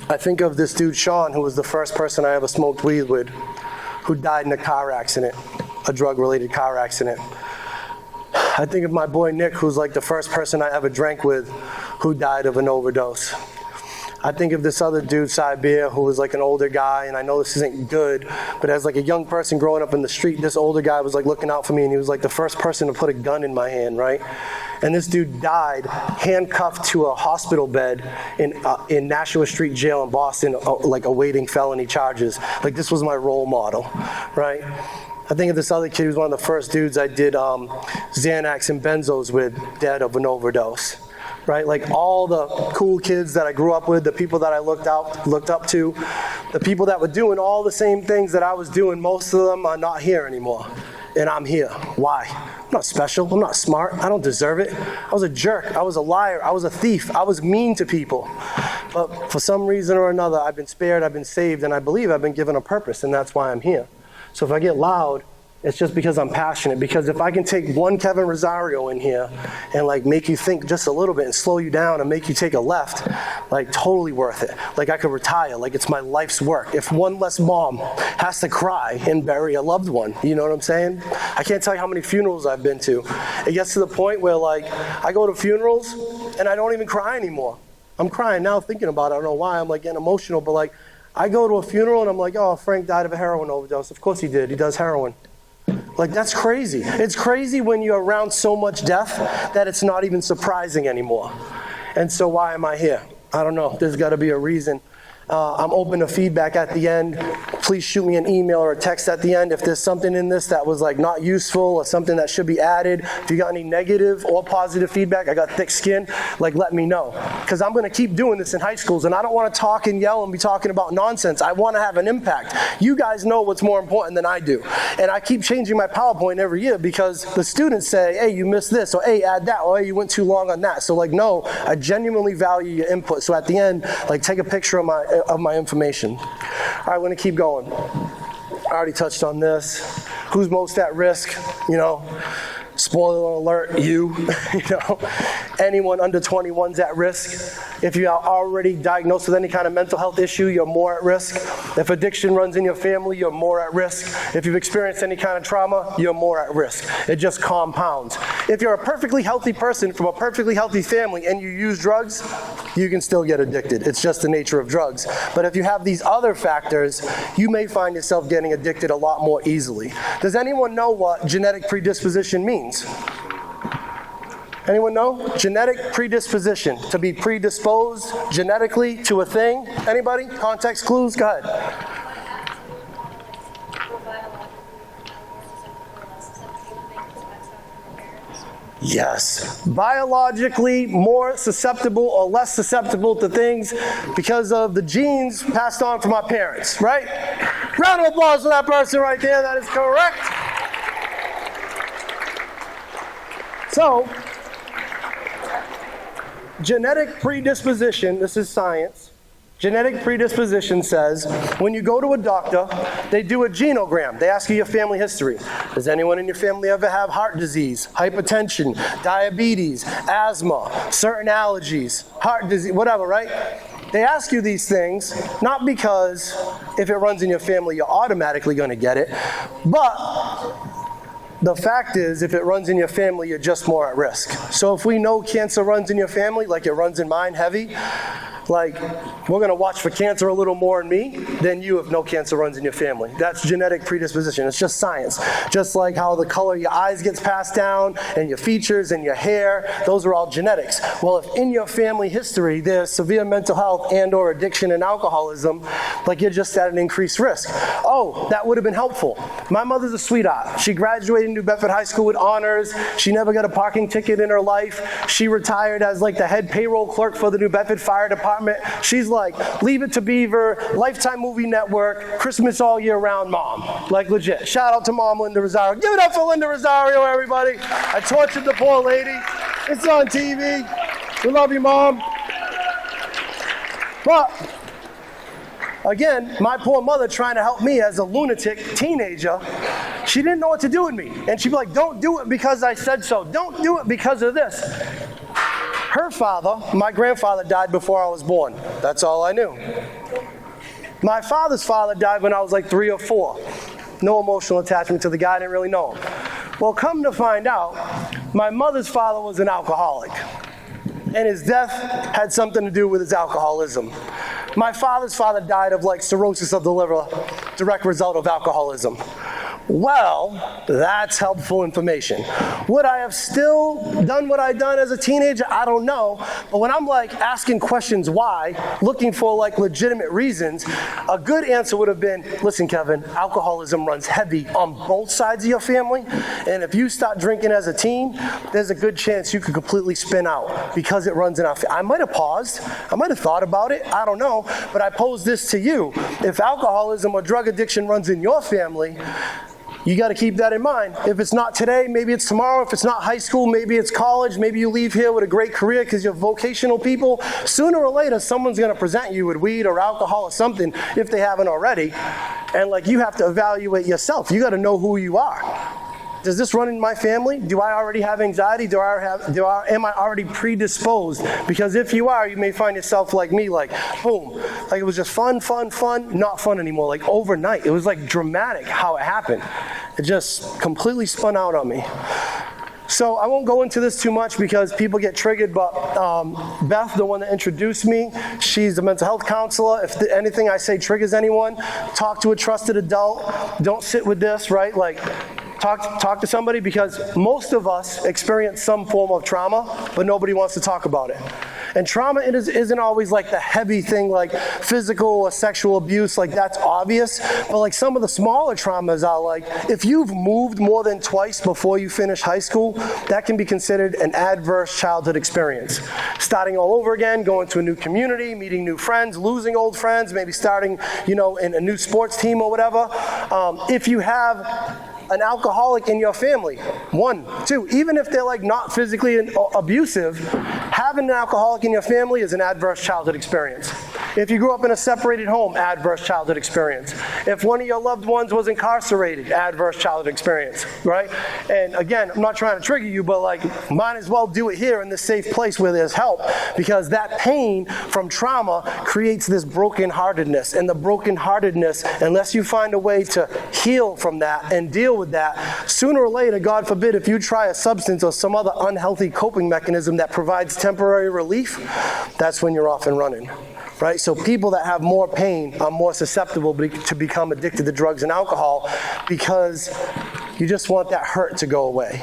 I think of this dude, Sean, who was the first person I ever smoked weed with, who died in a car accident, a drug-related car accident. I think of my boy Nick, who's the first person I ever drank with, who died of an overdose. I think of this other dude, Sibir, who was an older guy, and I know this isn't good, but as a young person growing up in the street, this older guy was looking out for me, and he was the first person to put a gun in my hand, right? And this dude died handcuffed to a hospital bed in Nashua Street Jail in Boston, awaiting felony charges. This was my role model, right? I think of this other kid who was one of the first dudes I did Xanax and benzos with, dead of an overdose, right? All the cool kids that I grew up with, the people that I looked up to, the people that were doing all the same things that I was doing, most of them are not here anymore. And I'm here. Why? I'm not special. I'm not smart. I don't deserve it. I was a jerk. I was a liar. I was a thief. I was mean to people. But for some reason or another, I've been spared, I've been saved, and I believe I've been given a purpose, and that's why I'm here. So if I get loud, it's just because I'm passionate. Because if I can take one Kevin Rosario in here and make you think just a little bit and slow you down and make you take a left, totally worth it. I could retire, it's my life's work. If one less mom has to cry and bury a loved one, you know what I'm saying? I can't tell you how many funerals I've been to. It gets to the point where I go to funerals and I don't even cry anymore. I'm crying now thinking about it. I don't know why. I'm getting emotional, but I go to a funeral and I'm oh, Frank died of a heroin overdose. Of course he did. He does heroin. That's crazy. It's crazy when you're around so much death that it's not even surprising anymore. And so why am I here? I don't know. There's got to be a reason. I'm open to feedback at the end. please shoot me an email or a text at the end if there's something in this that was like not useful or something that should be added. If you got any negative or positive feedback, I got thick skin, like let me know. Because I'm gonna keep doing this in high schools, and I don't wanna talk and yell and be talking about nonsense. I wanna have an impact. You guys know what's more important than I do. And I keep changing my PowerPoint every year because the students say, hey, you missed this, or hey, add that, or hey, you went too long on that. So like, no, I genuinely value your input. So at the end, like take a picture of my information. All right, we're gonna keep going. I already touched on this. Who's most at risk? You know, spoiler alert, you. You know, anyone under 21's at risk. If you are already diagnosed with any kind of mental health issue, you're more at risk. If addiction runs in your family, you're more at risk. If you've experienced any kind of trauma, you're more at risk. It just compounds. If you're a perfectly healthy person from a perfectly healthy family and you use drugs, you can still get addicted. It's just the nature of drugs. But if you have these other factors, you may find yourself getting addicted a lot more easily. Does anyone know what genetic predisposition means? Anyone know? Genetic predisposition, to be predisposed genetically to a thing. Anybody? Context clues? Go ahead. Yes. Biologically more susceptible or less susceptible to things because of the genes passed on from our parents, right? Round of applause for that person right there. That is correct. So, genetic predisposition, this is science. Genetic predisposition says when you go to a doctor, they do a genogram. They ask you your family history. Does anyone in your family ever have heart disease, hypertension, diabetes, asthma, certain allergies, heart disease, whatever, right? They ask you these things, not because if it runs in your family, you're automatically going to get it, but the fact is, if it runs in your family, you're just more at risk. So if we know cancer runs in your family, like it runs in mine heavy, like we're going to watch for cancer a little more in me than you if no cancer runs in your family. That's genetic predisposition. It's just science. Just like how the color of your eyes gets passed down and your features and your hair, those are all genetics. Well, if in your family history there's severe mental health and or addiction and alcoholism, like you're just at an increased risk. Oh, that would have been helpful. My mother's a sweetheart. She graduated New Bedford High School with honors. She never got a parking ticket in her life. She retired as like the head payroll clerk for the New Bedford Fire Department. She's like, Leave It to Beaver, Lifetime Movie Network, Christmas all year round mom. Like legit. Shout out to Mom Linda Rosario. Give it up for Linda Rosario, everybody. I tortured the poor lady. It's on TV. We love you, Mom. But again, my poor mother trying to help me as a lunatic teenager, she didn't know what to do with me. And she'd be like, don't do it because I said so. Don't do it because of this. Her father, my grandfather, died before I was born. That's all I knew. My father's father died when I was like 3 or 4. No emotional attachment to the guy, I didn't really know him. Well, come to find out, my mother's father was an alcoholic. And his death had something to do with his alcoholism. My father's father died of like cirrhosis of the liver, direct result of alcoholism. Well, that's helpful information. Would I have still done what I'd done as a teenager? I don't know. But when I'm like asking questions why, looking for like legitimate reasons, a good answer would have been, listen, Kevin, alcoholism runs heavy on both sides of your family. And if you start drinking as a teen, there's a good chance you could completely spin out because it runs in our family. I might have paused. I might have thought about it. I don't know. But I pose this to you. If alcoholism or drug addiction runs in your family, you got to keep that in mind. If it's not today, maybe it's tomorrow. If it's not high school, maybe it's college. Maybe you leave here with a great career because you're vocational people. Sooner or later, someone's going to present you with weed or alcohol or something if they haven't already. And like you have to evaluate yourself. You got to know who you are. Does this run in my family? Do I already have anxiety? Am I already predisposed? Because if you are, you may find yourself like me, like, boom. Like it was just fun, not fun anymore. Like overnight. It was like dramatic how it happened. It just completely spun out on me. So I won't go into this too much because people get triggered, but Beth, the one that introduced me, she's a mental health counselor. If anything I say triggers anyone, talk to a trusted adult. Don't sit with this, right? Like, talk to somebody because most of us experience some form of trauma, but nobody wants to talk about it. And trauma isn't always like the heavy thing like physical or sexual abuse, like that's obvious. But like some of the smaller traumas are like, if you've moved more than twice before you finish high school, that can be considered an adverse childhood experience. Starting all over again, going to a new community, meeting new friends, losing old friends, maybe starting, in a new sports team or whatever. If you have an alcoholic in your family, 1, 2, even if they're like not physically abusive, having an alcoholic in your family is an adverse childhood experience. If you grew up in a separated home, adverse childhood experience. If one of your loved ones was incarcerated, adverse childhood experience, right? And again, I'm not trying to trigger you, but like, might as well do it here in this safe place where there's help, because that pain from trauma creates this brokenheartedness, and the brokenheartedness, unless you find a way to heal from that and deal with that, sooner or later, God forbid, if you try a substance or some other unhealthy coping mechanism that provides temporary relief, that's when you're off and running. Right? So people that have more pain are more susceptible to become addicted to drugs and alcohol, because you just want that hurt to go away.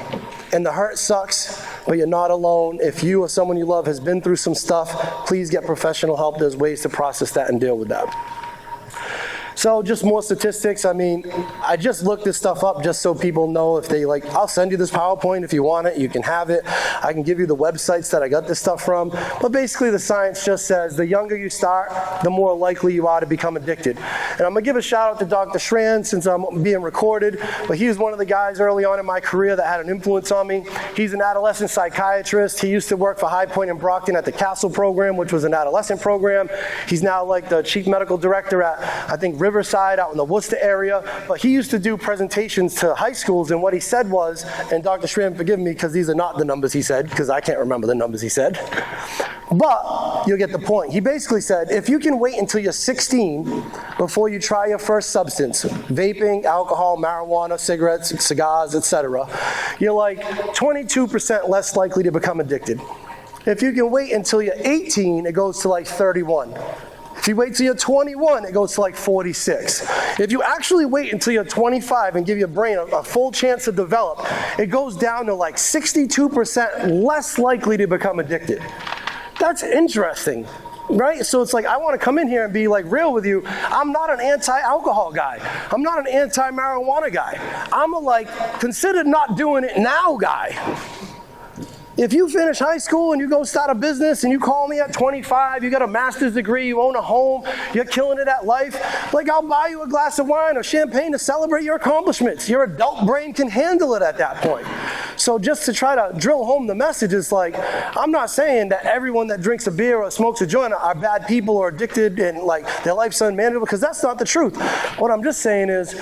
And the hurt sucks, but you're not alone. If you or someone you love has been through some stuff, please get professional help. There's ways to process that and deal with that. So just more statistics. I mean, I just looked this stuff up just so people know if they like, I'll send you this PowerPoint if you want it, you can have it. I can give you the websites that I got this stuff from. But basically the science just says the younger you start, the more likely you are to become addicted. And I'm gonna give a shout out to Dr. Schran since I'm being recorded, but he was one of the guys early on in my career that had an influence on me. He's an adolescent psychiatrist. He used to work for High Point and Brockton at the Castle program, which was an adolescent program. He's now like the chief medical director at, I think, Riverside out in the Worcester area, but he used to do presentations to high schools, and what he said was, and Dr. Schramm, forgive me because these are not the numbers he said, because I can't remember the numbers he said, but you'll get the point. He basically said, if you can wait until you're 16 before you try your first substance, vaping, alcohol, marijuana, cigarettes, cigars, etc., you're like 22% less likely to become addicted. If you can wait until you're 18, it goes to like 31. If you wait till you're 21, it goes to like 46. If you actually wait until you're 25 and give your brain a full chance to develop, it goes down to like 62% less likely to become addicted. That's interesting, right? So it's like, I want to come in here and be like real with you. I'm not an anti-alcohol guy. I'm not an anti-marijuana guy. I'm a like, consider not doing it now guy. If you finish high school and you go start a business and you call me at 25, you got a master's degree, you own a home, you're killing it at life, like I'll buy you a glass of wine or champagne to celebrate your accomplishments. Your adult brain can handle it at that point. So just to try to drill home the message is like, I'm not saying that everyone that drinks a beer or smokes a joint are bad people or addicted and like their life's unmanageable, because that's not the truth. What I'm just saying is,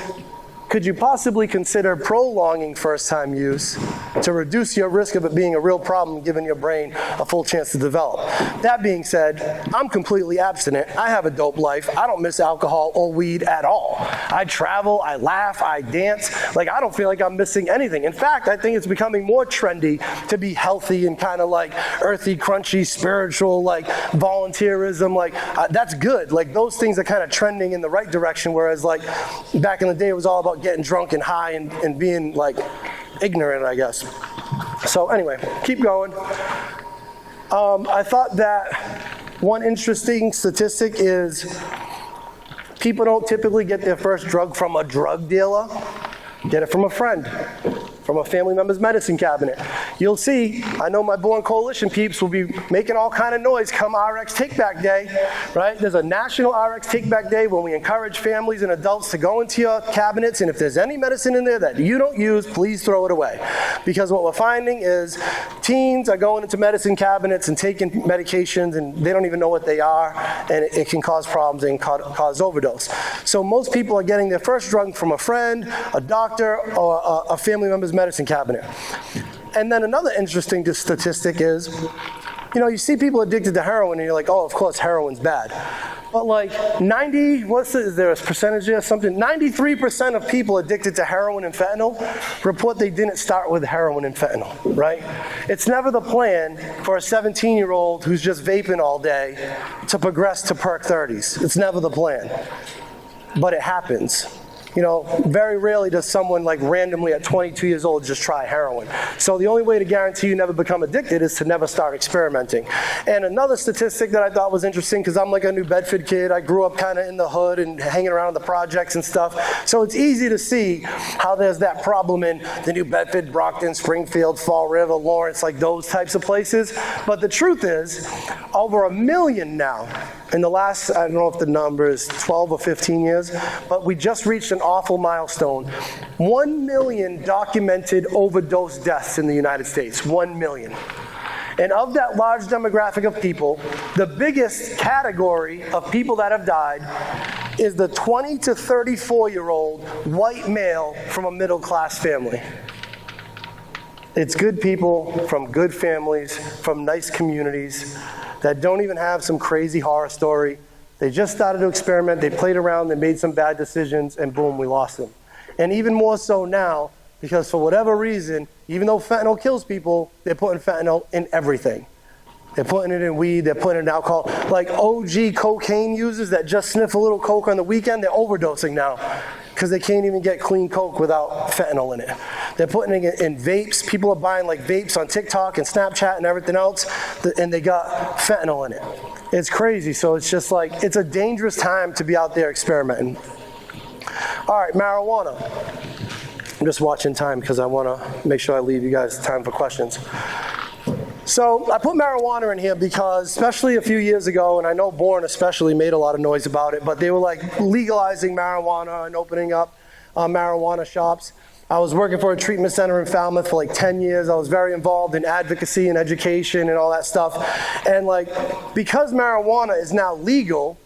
could you possibly consider prolonging first-time use to reduce your risk of it being a real problem, giving your brain a full chance to develop? That being said, I'm completely abstinent. I have a dope life. I don't miss alcohol or weed at all. I travel, I laugh, I dance. Like, I don't feel like I'm missing anything. In fact, I think it's becoming more trendy to be healthy and kind of like earthy, crunchy, spiritual, like volunteerism. Like, that's good. Like, those things are kind of trending in the right direction, whereas like back in the day, it was all about getting drunk and high and being like ignorant, I guess. So anyway, keep going. I thought that one interesting statistic is people don't typically get their first drug from a drug dealer. Get it from a friend, from a family member's medicine cabinet. You'll see, I know my Bourne Coalition peeps will be making all kind of noise come RX Take Back Day, right? There's a national RX Take Back Day when we encourage families and adults to go into your cabinets, and if there's any medicine in there that you don't use, please throw it away. Because what we're finding is teens are going into medicine cabinets and taking medications, and they don't even know what they are, and it can cause problems and cause overdose. So most people are getting their first drug from a friend, a doctor, or a family member's medicine cabinet. And then another interesting statistic is, you see people addicted to heroin and you're like, oh, of course heroin's bad. But like is there a percentage there, something? 93% of people addicted to heroin and fentanyl report they didn't start with heroin and fentanyl, right? It's never the plan for a 17-year-old who's just vaping all day to progress to perk 30s. It's never the plan. But it happens. You know, very rarely does someone like randomly at 22 years old just try heroin. So the only way to guarantee you never become addicted is to never start experimenting. And another statistic that I thought was interesting, because I'm like a New Bedford kid, I grew up kind of in the hood and hanging around the projects and stuff. So it's easy to see how there's that problem in the New Bedford, Brockton, Springfield, Fall River, Lawrence, like those types of places. But the truth is, over 1 million now, in the last, I don't know if the number is 12 or 15 years, but we just reached an awful milestone. 1 million documented overdose deaths in the United States. 1 million. And of that large demographic of people, the biggest category of people that have died is the 20 to 34-year-old white male from a middle-class family. It's good people from good families, from nice communities, that don't even have some crazy horror story. They just started to experiment, they played around, they made some bad decisions, and boom, we lost them. And even more so now, because for whatever reason, even though fentanyl kills people, they're putting fentanyl in everything. They're putting it in weed, they're putting it in alcohol. Like OG cocaine users that just sniff a little coke on the weekend, they're overdosing now, because they can't even get clean coke without fentanyl in it. They're putting it in vapes. People are buying like vapes on TikTok and Snapchat and everything else, and they got fentanyl in it. It's crazy. So it's just like, it's a dangerous time to be out there experimenting. All right, marijuana. I'm just watching time because I want to make sure I leave you guys time for questions. So I put marijuana in here because, especially a few years ago, and I know Bourne especially made a lot of noise about it, but they were like legalizing marijuana and opening up marijuana shops. I was working for a treatment center in Falmouth for like 10 years. I was very involved in advocacy and education and all that stuff. And like, because marijuana is now legal,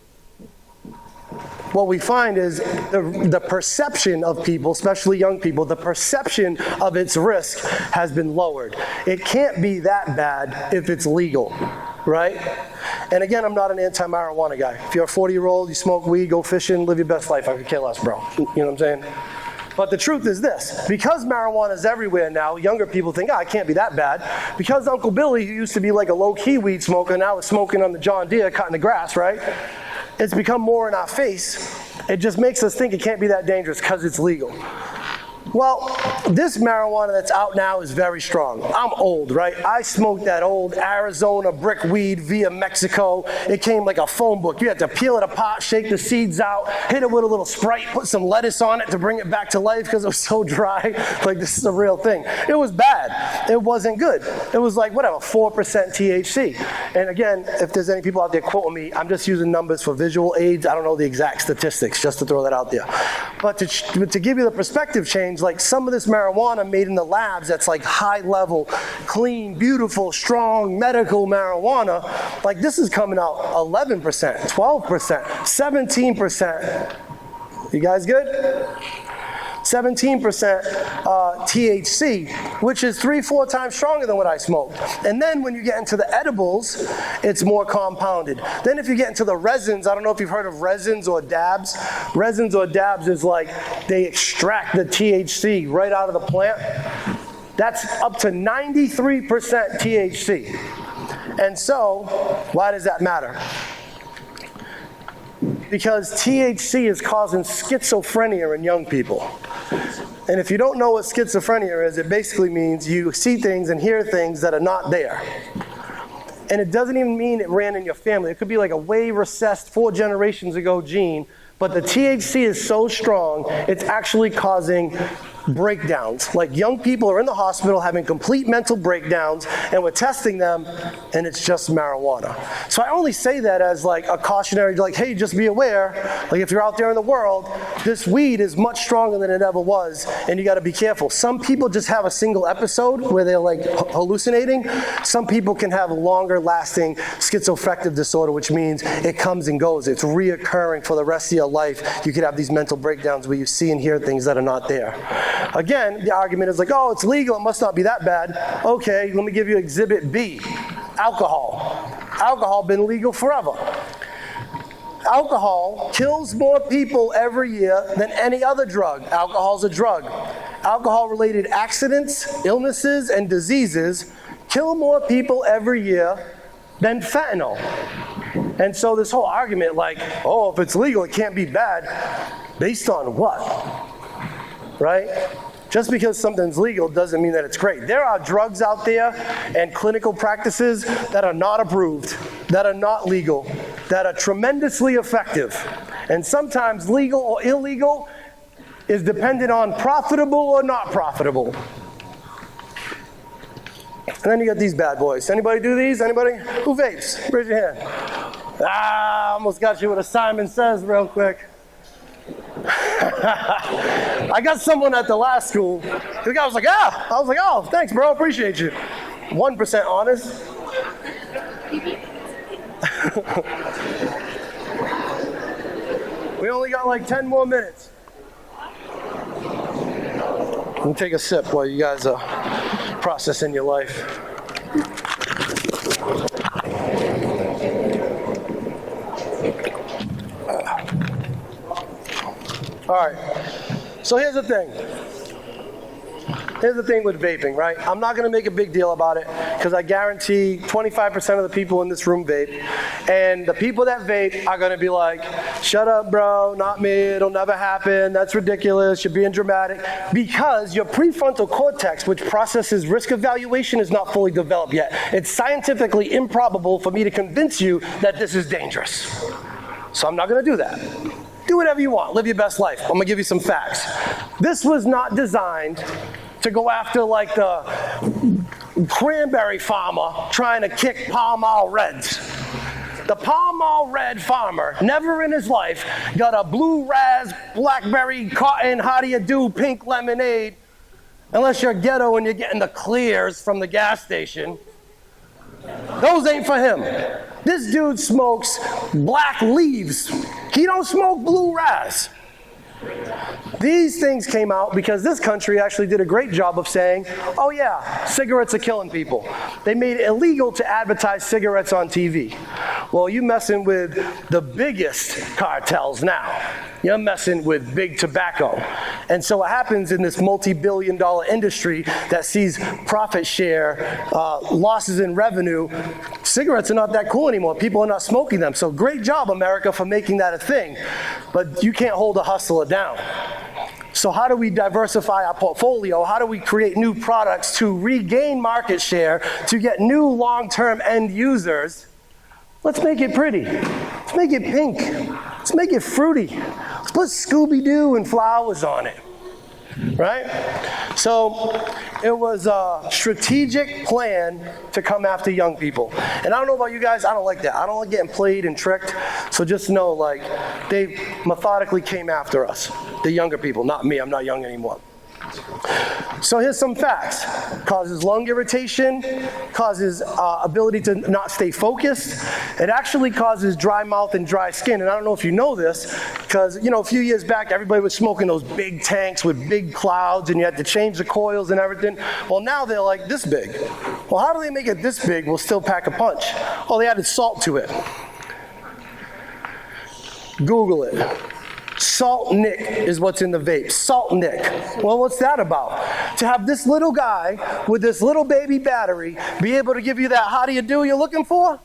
what we find is the perception of people, especially young people, the perception of its risk has been lowered. It can't be that bad if it's legal, right? And again, I'm not an anti-marijuana guy. If you're a 40-year-old, you smoke weed, go fishing, live your best life. I could care less, bro. You know what I'm saying? But the truth is this, because marijuana is everywhere now, younger people think, it can't be that bad. Because Uncle Billy, who used to be like a low-key weed smoker, now is smoking on the John Deere, cutting the grass, right? It's become more in our face. It just makes us think it can't be that dangerous because it's legal. Well, this marijuana that's out now is very strong. I'm old, right? I smoked that old Arizona brick weed via Mexico. It came like a phone book. You had to peel it apart, shake the seeds out, hit it with a little Sprite, put some lettuce on it to bring it back to life because it was so dry. Like, this is a real thing. It was bad. It wasn't good. It was like, 4% THC. And again, if there's any people out there quoting me, I'm just using numbers for visual aids. I don't know the exact statistics, just to throw that out there. But to give you the perspective change, like some of this marijuana made in the labs that's like high level, clean, beautiful, strong medical marijuana, like this is coming out 11%, 12%, 17%. You guys good? 17% THC, which is 3-4 times stronger than what I smoked. And then when you get into the edibles, it's more compounded. Then if you get into the resins, I don't know if you've heard of resins or dabs. Resins or dabs is like they extract the THC right out of the plant. That's up to 93% THC. And so, why does that matter? Because THC is causing schizophrenia in young people. And if you don't know what schizophrenia is, it basically means you see things and hear things that are not there. And it doesn't even mean it ran in your family. It could be like a way recessed 4 generations ago gene, but the THC is so strong, it's actually causing breakdowns. Like young people are in the hospital having complete mental breakdowns, and we're testing them, and it's just marijuana. So I only say that as like a cautionary, like, hey, just be aware, like if you're out there in the world, this weed is much stronger than it ever was, and you gotta be careful. Some people just have a single episode where they're like hallucinating. Some people can have longer lasting schizoaffective disorder, which means it comes and goes. It's reoccurring for the rest of your life. You could have these mental breakdowns where you see and hear things that are not there. Again, the argument is like, oh, it's legal, it must not be that bad. Okay, let me give you exhibit B, alcohol. Alcohol been legal forever. Alcohol kills more people every year than any other drug. Alcohol's a drug. Alcohol-related accidents, illnesses, and diseases kill more people every year than fentanyl. And so this whole argument like, oh, if it's legal, it can't be bad, based on what? right? Just because something's legal doesn't mean that it's great. There are drugs out there and clinical practices that are not approved, that are not legal, that are tremendously effective. And sometimes legal or illegal is dependent on profitable or not profitable. And then you got these bad boys. Anybody do these? Anybody? Who vapes? Raise your hand. Almost got you with a Simon Says real quick. I got someone at the last school. The guy was like, I was like, oh, thanks, bro. Appreciate you. 1% honest. We only got like 10 more minutes. Let me take a sip while you guys are processing your life. All right, so here's the thing. Here's the thing with vaping, right? I'm not gonna make a big deal about it because I guarantee 25% of the people in this room vape. And the people that vape are gonna be like, shut up, bro, not me, it'll never happen, that's ridiculous, you're being dramatic. Because your prefrontal cortex, which processes risk evaluation, is not fully developed yet. It's scientifically improbable for me to convince you that this is dangerous. So I'm not gonna do that. Do whatever you want, live your best life. I'm gonna give you some facts. This was not designed to go after like the cranberry farmer trying to kick Pall Mall Reds. The Pall Mall Red farmer never in his life got a blue raz, blackberry, cotton, how do you do, pink lemonade, unless you're ghetto and you're getting the clears from the gas station. Those ain't for him. This dude smokes black leaves. He don't smoke blue raz. These things came out because this country actually did a great job of saying, oh yeah, cigarettes are killing people. They made it illegal to advertise cigarettes on TV. Well, you messing with the biggest cartels now. You're messing with big tobacco. And so what happens in this multi-billion-dollar industry that sees profit share, losses in revenue, cigarettes are not that cool anymore. People are not smoking them. So great job, America, for making that a thing. But you can't hold a hustler down. So how do we diversify our portfolio? How do we create new products to regain market share, to get new long-term end users? Let's make it pretty. Let's make it pink. Let's make it fruity. Let's put Scooby-Doo and flowers on it, right? So it was a strategic plan to come after young people. And I don't know about you guys, I don't like that. I don't like getting played and tricked. So just know, like, they methodically came after us, the younger people, not me. I'm not young anymore. So here's some facts. Causes lung irritation, causes ability to not stay focused. It actually causes dry mouth and dry skin. And I don't know if you know this, because a few years back, everybody was smoking those big tanks with big clouds, and you had to change the coils and everything. Well, now they're like this big. Well, how do they make it this big? We'll still pack a punch. Oh, they added salt to it. Google it. Salt Nick is what's in the vape. Salt Nick. Well, what's that about? To have this little guy with this little baby battery be able to give you that how do you do you're looking for?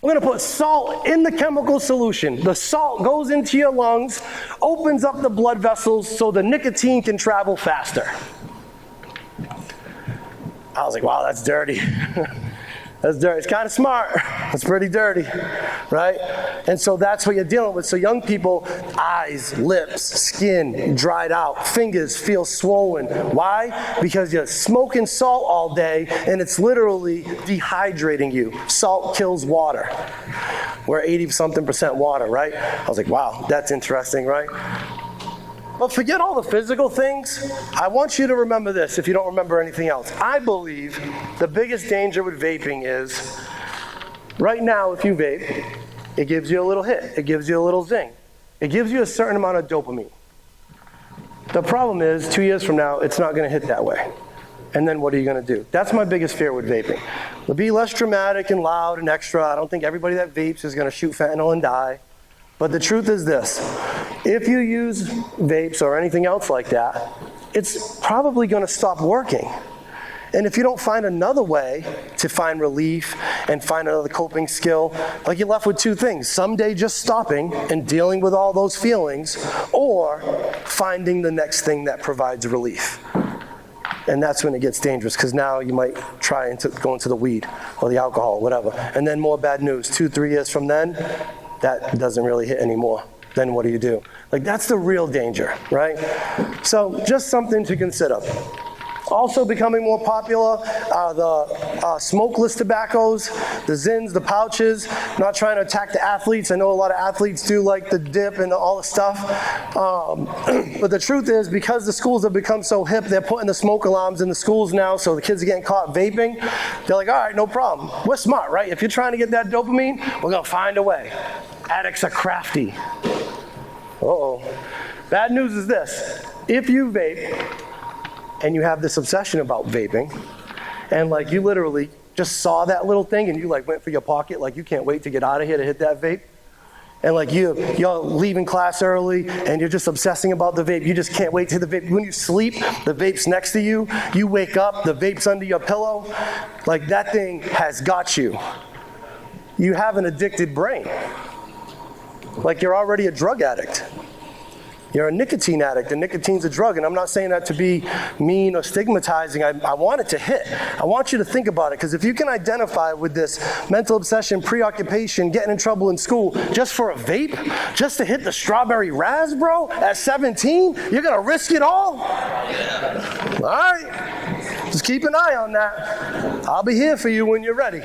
We're going to put salt in the chemical solution. The salt goes into your lungs, opens up the blood vessels so the nicotine can travel faster. I was like, wow, that's dirty. That's dirty. It's kind of smart. It's pretty dirty, right? And so that's what you're dealing with. So young people, eyes, lips, skin dried out, fingers feel swollen. Why? Because you're smoking salt all day and it's literally dehydrating you. Salt kills water. We're 80-something% water, right? I was like, wow, that's interesting, right? But forget all the physical things. I want you to remember this if you don't remember anything else. I believe the biggest danger with vaping is, right now if you vape, it gives you a little hit. It gives you a little zing. It gives you a certain amount of dopamine. The problem is, 2 years from now, it's not going to hit that way. And then what are you going to do? That's my biggest fear with vaping. It'll be less dramatic and loud and extra. I don't think everybody that vapes is going to shoot fentanyl and die. But the truth is this, if you use vapes or anything else like that, it's probably going to stop working. And if you don't find another way to find relief and find another coping skill, like you're left with two things. Someday just stopping and dealing with all those feelings, or finding the next thing that provides relief. And that's when it gets dangerous, because now you might try to go into the weed or the alcohol, whatever. And then more bad news. 2-3 years from then, that doesn't really hit anymore. Then what do? Like, that's the real danger, right? So just something to consider. Also becoming more popular are the smokeless tobaccos, the Zins, the pouches. Not trying to attack the athletes. I know a lot of athletes do like the dip and all the stuff. But the truth is, because the schools have become so hip, they're putting the smoke alarms in the schools now, so the kids are getting caught vaping. They're like, all right, no problem. We're smart, right? If you're trying to get that dopamine, we're going to find a way. Addicts are crafty. Uh-oh. Bad news is this. If you vape, and you have this obsession about vaping, and like you literally just saw that little thing and you like went for your pocket, like you can't wait to get out of here to hit that vape, and like you're leaving class early and you're just obsessing about the vape, you just can't wait to hit the vape. When you sleep, the vape's next to you, you wake up, the vape's under your pillow, like that thing has got you. You have an addicted brain. Like you're already a drug addict. You're a nicotine addict, and nicotine's a drug, and I'm not saying that to be mean or stigmatizing. I want it to hit. I want you to think about it, because if you can identify with this mental obsession, preoccupation, getting in trouble in school, just for a vape, just to hit the strawberry raz, bro, at 17, you're going to risk it all? All right. Just keep an eye on that. I'll be here for you when you're ready.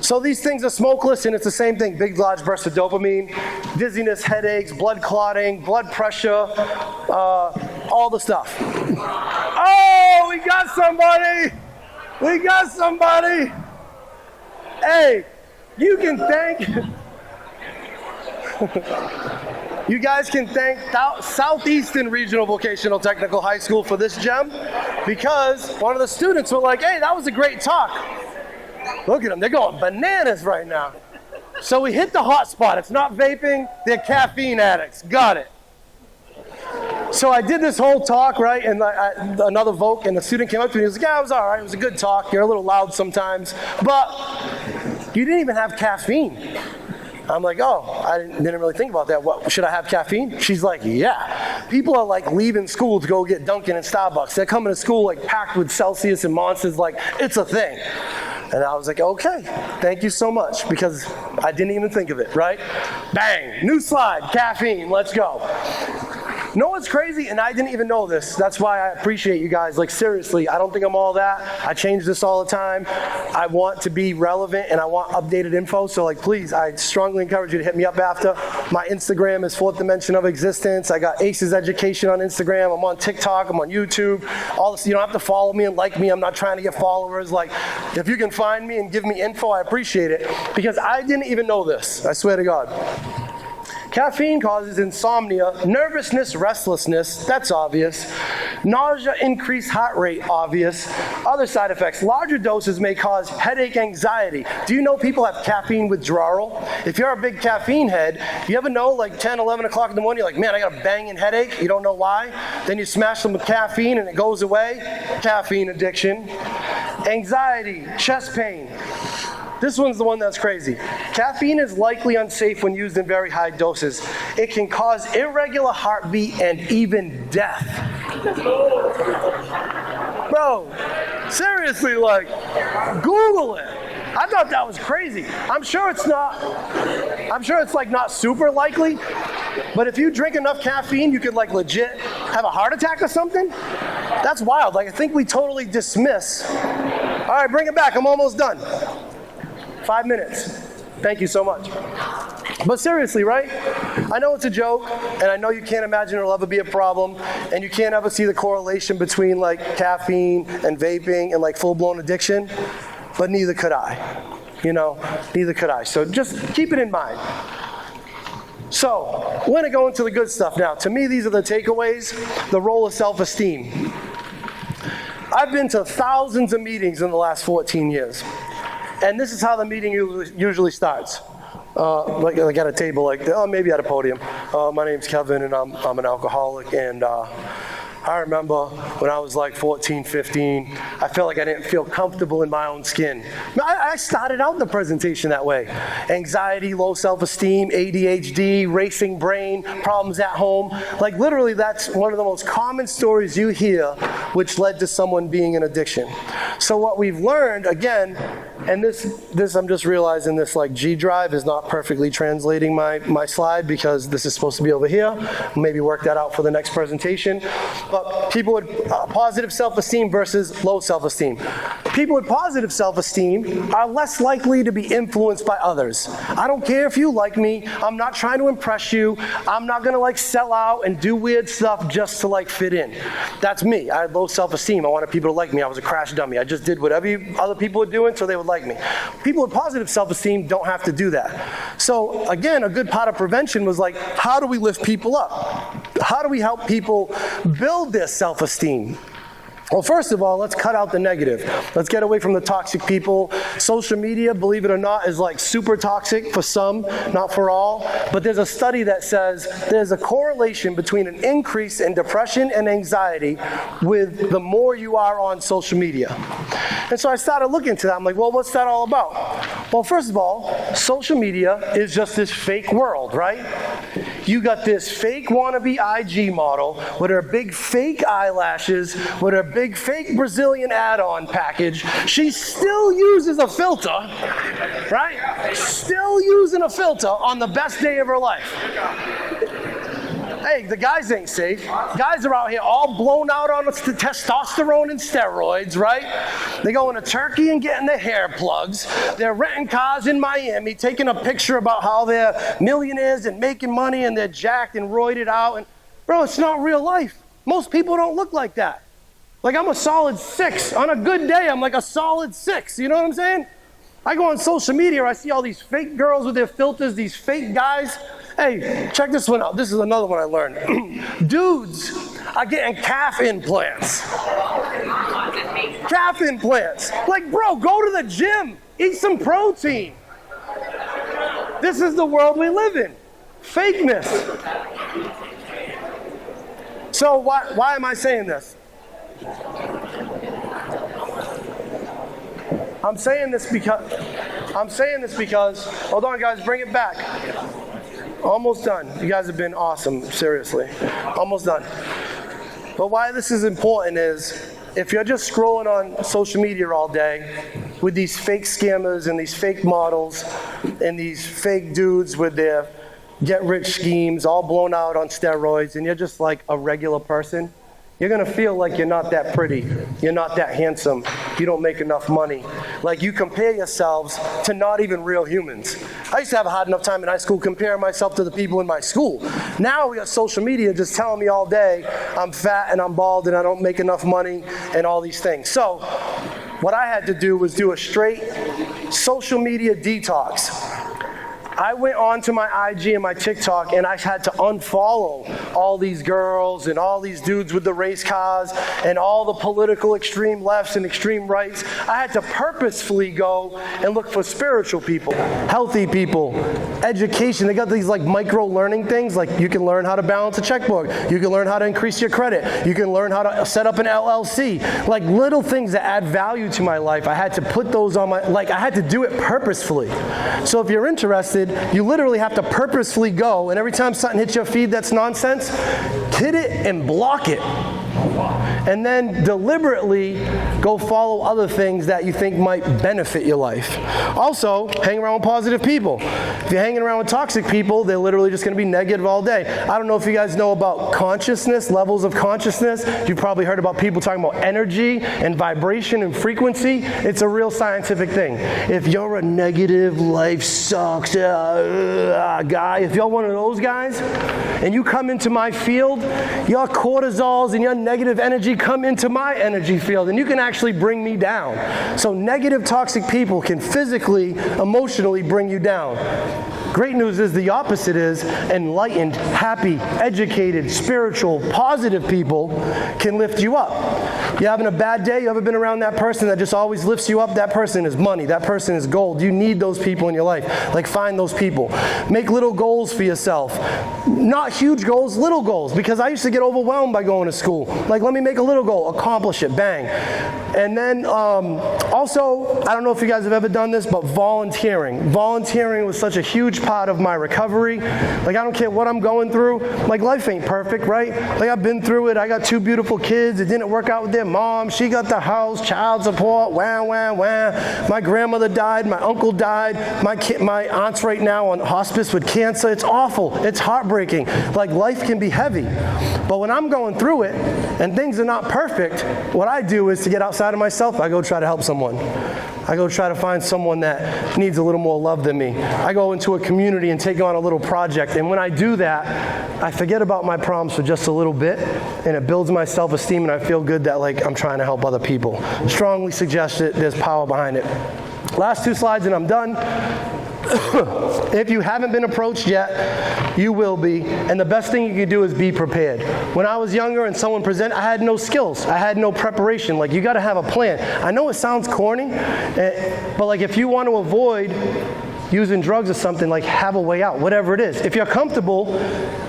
So these things are smokeless, and it's the same thing. Big, large bursts of dopamine, dizziness, headaches, blood clotting, blood pressure, all the stuff. Oh, we got somebody! We got somebody! Hey, you can thank... You guys can thank Southeastern Regional Vocational Technical High School for this gem, because one of the students were like, hey, that was a great talk. Look at them, they're going bananas right now. So we hit the hot spot. It's not vaping, they're caffeine addicts. Got it. So I did this whole talk, right, and another voc, and the student came up to me and he was like, yeah, it was all right, it was a good talk. You're a little loud sometimes, but you didn't even have caffeine. I'm like, oh, I didn't really think about that. What, should I have caffeine? She's like, yeah. People are like leaving school to go get Dunkin' and Starbucks. They're coming to school like packed with Celsius and Monsters, like it's a thing. And I was like, okay, thank you so much, because I didn't even think of it, right? Bang, new slide, caffeine, let's go. No one's crazy, and I didn't even know this. That's why I appreciate you guys. Like, seriously, I don't think I'm all that. I change this all the time. I want to be relevant, and I want updated info. So, like, please, I strongly encourage you to hit me up after. My Instagram is Fourth Dimension of Existence. I got Aces Education on Instagram. I'm on TikTok. I'm on YouTube. All this. You don't have to follow me and like me. I'm not trying to get followers. Like, if you can find me and give me info, I appreciate it, because I didn't even know this. I swear to God. Caffeine causes insomnia, nervousness, restlessness, that's obvious. Nausea, increased heart rate, obvious. Other side effects, larger doses may cause headache, anxiety. Do you know people have caffeine withdrawal? If you're a big caffeine head, you ever know like 10, 11 o'clock in the morning, you're like, man, I got a banging headache. You don't know why. Then you smash them with caffeine and it goes away. Caffeine addiction. Anxiety, chest pain. This one's the one that's crazy. Caffeine is likely unsafe when used in very high doses. It can cause irregular heartbeat and even death. Bro, seriously, like, Google it. I thought that was crazy. I'm sure it's like not super likely, but if you drink enough caffeine, you could like legit have a heart attack or something. That's wild. Like, I think we totally dismiss. All right, bring it back. I'm almost done. 5 minutes. Thank you so much. But seriously, right? I know it's a joke, and I know you can't imagine it'll ever be a problem, and you can't ever see the correlation between like caffeine and vaping and like full-blown addiction, but neither could I. You know, neither could I. So just keep it in mind. So, we're gonna go into the good stuff now. To me, these are the takeaways, the role of self-esteem. I've been to thousands of meetings in the last 14 years. And this is how the meeting usually starts. Like at a table, like maybe at a podium. My name's Kevin, and I'm an alcoholic, and I I remember when I was like 14, 15, I felt like I didn't feel comfortable in my own skin. I started out the presentation that way. Anxiety, low self-esteem, ADHD, racing brain, problems at home. Like literally that's one of the most common stories you hear which led to someone being in addiction. So what we've learned, again, and this I'm just realizing this like G drive is not perfectly translating my slide because this is supposed to be over here. Maybe work that out for the next presentation. But people with positive self-esteem versus low self-esteem. People with positive self-esteem are less likely to be influenced by others. I don't care if you like me. I'm not trying to impress you. I'm not gonna like sell out and do weird stuff just to like fit in. That's me. I had low self-esteem. I wanted people to like me. I was a crash dummy. I just did whatever other people were doing so they would like me. People with positive self-esteem don't have to do that. So again, a good part of prevention was like, how do we lift people up? How do we help people build their self-esteem? Well, first of all, let's cut out the negative. Let's get away from the toxic people. Social media, believe it or not, is like super toxic for some, not for all. But there's a study that says there's a correlation between an increase in depression and anxiety with the more you are on social media. And so I started looking into that. I'm like, well, what's that all about? Well, first of all, social media is just this fake world, right? You got this fake wannabe IG model with her big fake eyelashes, with her big fake Brazilian add-on package. She still uses a filter, right? Still using a filter on the best day of her life. Hey, the guys ain't safe. Guys are out here all blown out on testosterone and steroids, right? They going to Turkey and getting their hair plugs. They're renting cars in Miami, taking a picture about how they're millionaires and making money and they're jacked and roided out. And bro, it's not real life. Most people don't look like that. Like I'm a solid 6. On a good day, I'm like a solid 6. You know what I'm saying? I go on social media, I see all these fake girls with their filters, these fake guys. Hey, check this one out. This is another one I learned. Dudes are getting calf implants. Calf implants. Like, bro, go to the gym. Eat some protein. This is the world we live in. Fakeness. So why am I saying this? I'm saying this because, hold on guys, bring it back. Almost done. You guys have been awesome, seriously. Almost done. But why this is important is, if you're just scrolling on social media all day with these fake scammers and these fake models and these fake dudes with their get-rich schemes all blown out on steroids, and you're just like a regular person, you're gonna feel like you're not that pretty, you're not that handsome, you don't make enough money. Like you compare yourselves to not even real humans. I used to have a hard enough time in high school comparing myself to the people in my school. Now we got social media just telling me all day I'm fat and I'm bald and I don't make enough money and all these things. So what I had to do was do a straight social media detox. I went on to my IG and my TikTok and I had to unfollow all these girls and all these dudes with the race cars and all the political extreme lefts and extreme rights. I had to purposefully go and look for spiritual people, healthy people, education. They got these like micro learning things, like you can learn how to balance a checkbook, you can learn how to increase your credit, you can learn how to set up an LLC, like little things that add value to my life. I had to put those on my, like I had to do it purposefully. So if you're interested, you literally have to purposefully go, and every time something hits your feed that's nonsense, hit it and block it. And then deliberately go follow other things that you think might benefit your life. Also, hang around with positive people. If you're hanging around with toxic people, they're literally just going to be negative all day. I don't know if you guys know about consciousness, levels of consciousness. You've probably heard about people talking about energy and vibration and frequency. It's a real scientific thing. If you're a negative, life sucks guy, if you're one of those guys, and you come into my field, your cortisols and your negative energy come into my energy field, and you can actually bring me down. So negative, toxic people can physically, emotionally bring you down. Great news is the opposite is enlightened, happy, educated, spiritual, positive people can lift you up. You having a bad day? You ever been around that person that just always lifts you up? That person is money. That person is gold. You need those people in your life. Like, find those people. Make little goals for yourself. Not huge goals, little goals. Because I used to get overwhelmed by going to school. Like, let me make a little goal. Accomplish it. Bang. And then also, I don't know if you guys have ever done this, but volunteering. Volunteering was such a huge part of my recovery. Like, I don't care what I'm going through. Like, life ain't perfect, right? Like, I've been through it. I got 2 beautiful kids. It didn't work out with their mom. She got the house, child support, wah, wah, wah. My grandmother died. My uncle died. My aunt's right now on hospice with cancer. It's awful. It's heartbreaking. Like, life can be heavy. But when I'm going through it and things are not perfect, what I do is to get outside of myself, I go try to help someone. I go try to find someone that needs a little more love than me. I go into a community and take on a little project. And when I do that, I forget about my problems for just a little bit, and it builds my self-esteem, and I feel good that, like, I'm trying to help other people. Strongly suggest it. There's power behind it. Last 2 slides and I'm done. If you haven't been approached yet, you will be. And the best thing you can do is be prepared. When I was younger and someone presented, I had no skills. I had no preparation. Like, you got to have a plan. I know it sounds corny, but like, if you want to avoid using drugs or something, like, have a way out, whatever it is. If you're comfortable,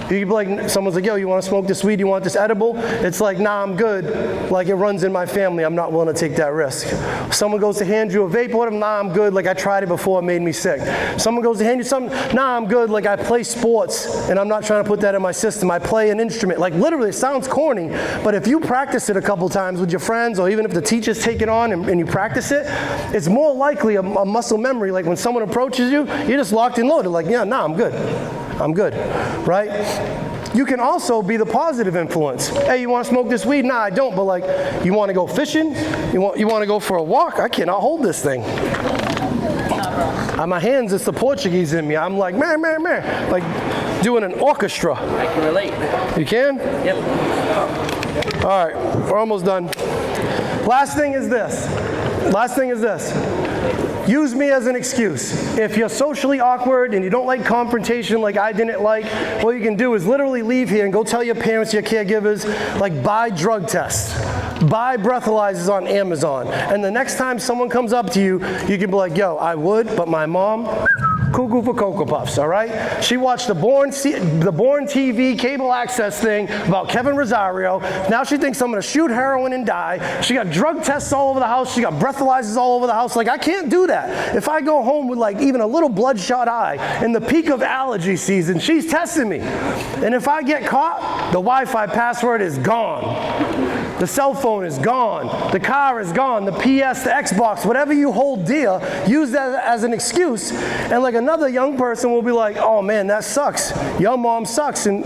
you can be like, someone's like, yo, you want to smoke this weed? You want this edible? It's like, nah, I'm good. Like, it runs in my family. I'm not willing to take that risk. Someone goes to hand you a vape, what? Nah, I'm good. Like, I tried it before, it made me sick. Someone goes to hand you something, nah, I'm good. Like, I play sports, and I'm not trying to put that in my system. I play an instrument. Like, literally, it sounds corny, but if you practice it a couple times with your friends, or even if the teachers take it on and you practice it, it's more likely a muscle memory. Like, when someone approaches you, you're just locked and loaded. Like, yeah, nah, I'm good. I'm good, right? You can also be the positive influence. Hey, you want to smoke this weed? Nah, I don't, but like, you want to go fishing? You want to go for a walk? I cannot hold this thing. On my hands, it's the Portuguese in me. I'm like, man, like doing an orchestra. I can relate. You can? Yep. All right, we're almost done. Last thing is this. Use me as an excuse. If you're socially awkward and you don't like confrontation like I didn't like, what you can do is literally leave here and go tell your parents, your caregivers, like, buy drug tests. Buy breathalyzers on Amazon. And the next time someone comes up to you, you can be like, yo, I would, but my mom, cuckoo for Cocoa Puffs, all right? She watched the Bourne TV cable access thing about Kevin Rosario. Now she thinks I'm gonna shoot heroin and die. She got drug tests all over the house. She got breathalyzers all over the house. Like, I can't do that. If I go home with like even a little bloodshot eye in the peak of allergy season, she's testing me. And if I get caught, the Wi-Fi password is gone. The cell phone is gone. The car is gone. The PS, the Xbox, whatever you hold dear, use that as an excuse. And like, another young person will be like, oh man, that sucks. Your mom sucks, and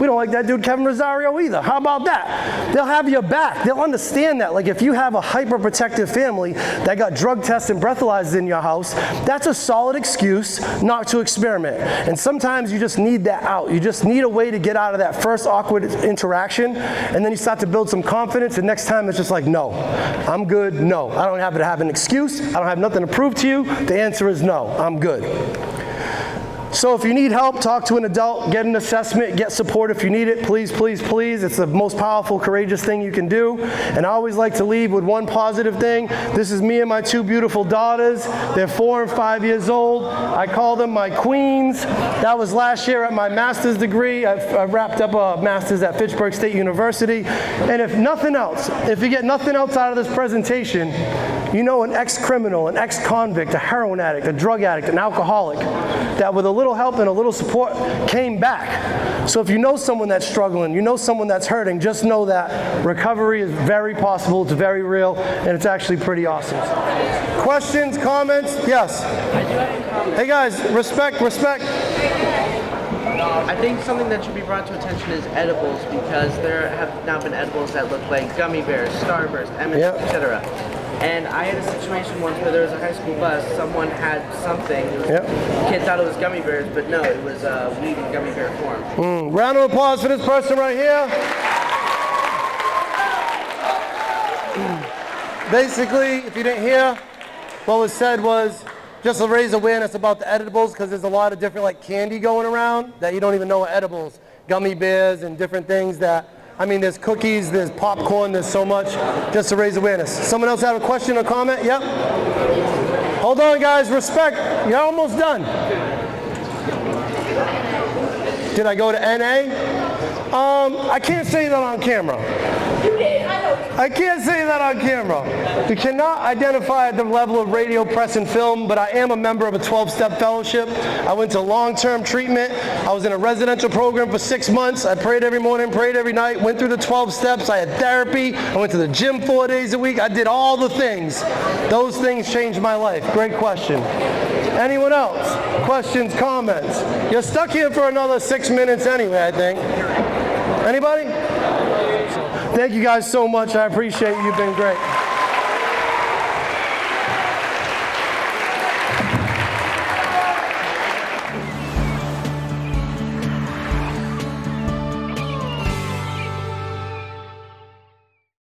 we don't like that dude Kevin Rosario either. How about that? They'll have your back. They'll understand that. Like, if you have a hyper-protective family that got drug tests and breathalyzers in your house, that's a solid excuse not to experiment. And sometimes you just need that out. You just need a way to get out of that first awkward interaction, and then you start to build some confidence, and next time it's just like, no, I'm good, no. I don't have to have an excuse. I don't have nothing to prove to you. The answer is no, I'm good. So if you need help, talk to an adult, get an assessment, get support if you need it. Please, please, please. It's the most powerful, courageous thing you can do. And I always like to leave with one positive thing. This is me and my 2 beautiful daughters. They're 4 and 5 years old. I call them my queens. That was last year at my master's degree. I wrapped up a master's at Fitchburg State University. And if nothing else, if you get nothing else out of this presentation, you know an ex-criminal, an ex-convict, a heroin addict, a drug addict, an alcoholic, that with a little help and a little support came back. So if you know someone that's struggling, you know someone that's hurting, just know that recovery is very possible, it's very real, and it's actually pretty awesome. Questions, comments? Yes? I do have a comment. Hey guys, respect. I think something that should be brought to attention is edibles, because there have now been edibles that look like gummy bears, Starburst, M&Ms, Yep. etc. And I had a situation once where there was a high school bus, someone had something, Yep. the kid thought it was gummy bears, but no, it was weed in gummy bear form. Round of applause for this person right here. Basically, if you didn't hear, what was said was, just to raise awareness about the edibles, because there's a lot of different like candy going around that you don't even know are edibles. Gummy bears and different things that, I mean, there's cookies, there's popcorn, there's so much, just to raise awareness. Someone else have a question or comment? Yep. Hold on, guys, respect. You're almost done. Did I go to NA? I can't say that on camera. I can't say that on camera. We cannot identify at the level of radio, press, and film, but I am a member of a 12-step fellowship. I went to long-term treatment. I was in a residential program for 6 months. I prayed every morning, prayed every night, went through the 12 steps. I had therapy. I went to the gym 4 days a week. I did all the things. Those things changed my life. Great question. Anyone else? Questions, comments? You're stuck here for another 6 minutes anyway, I think. Anybody? Thank you guys so much. I appreciate you. You've been great.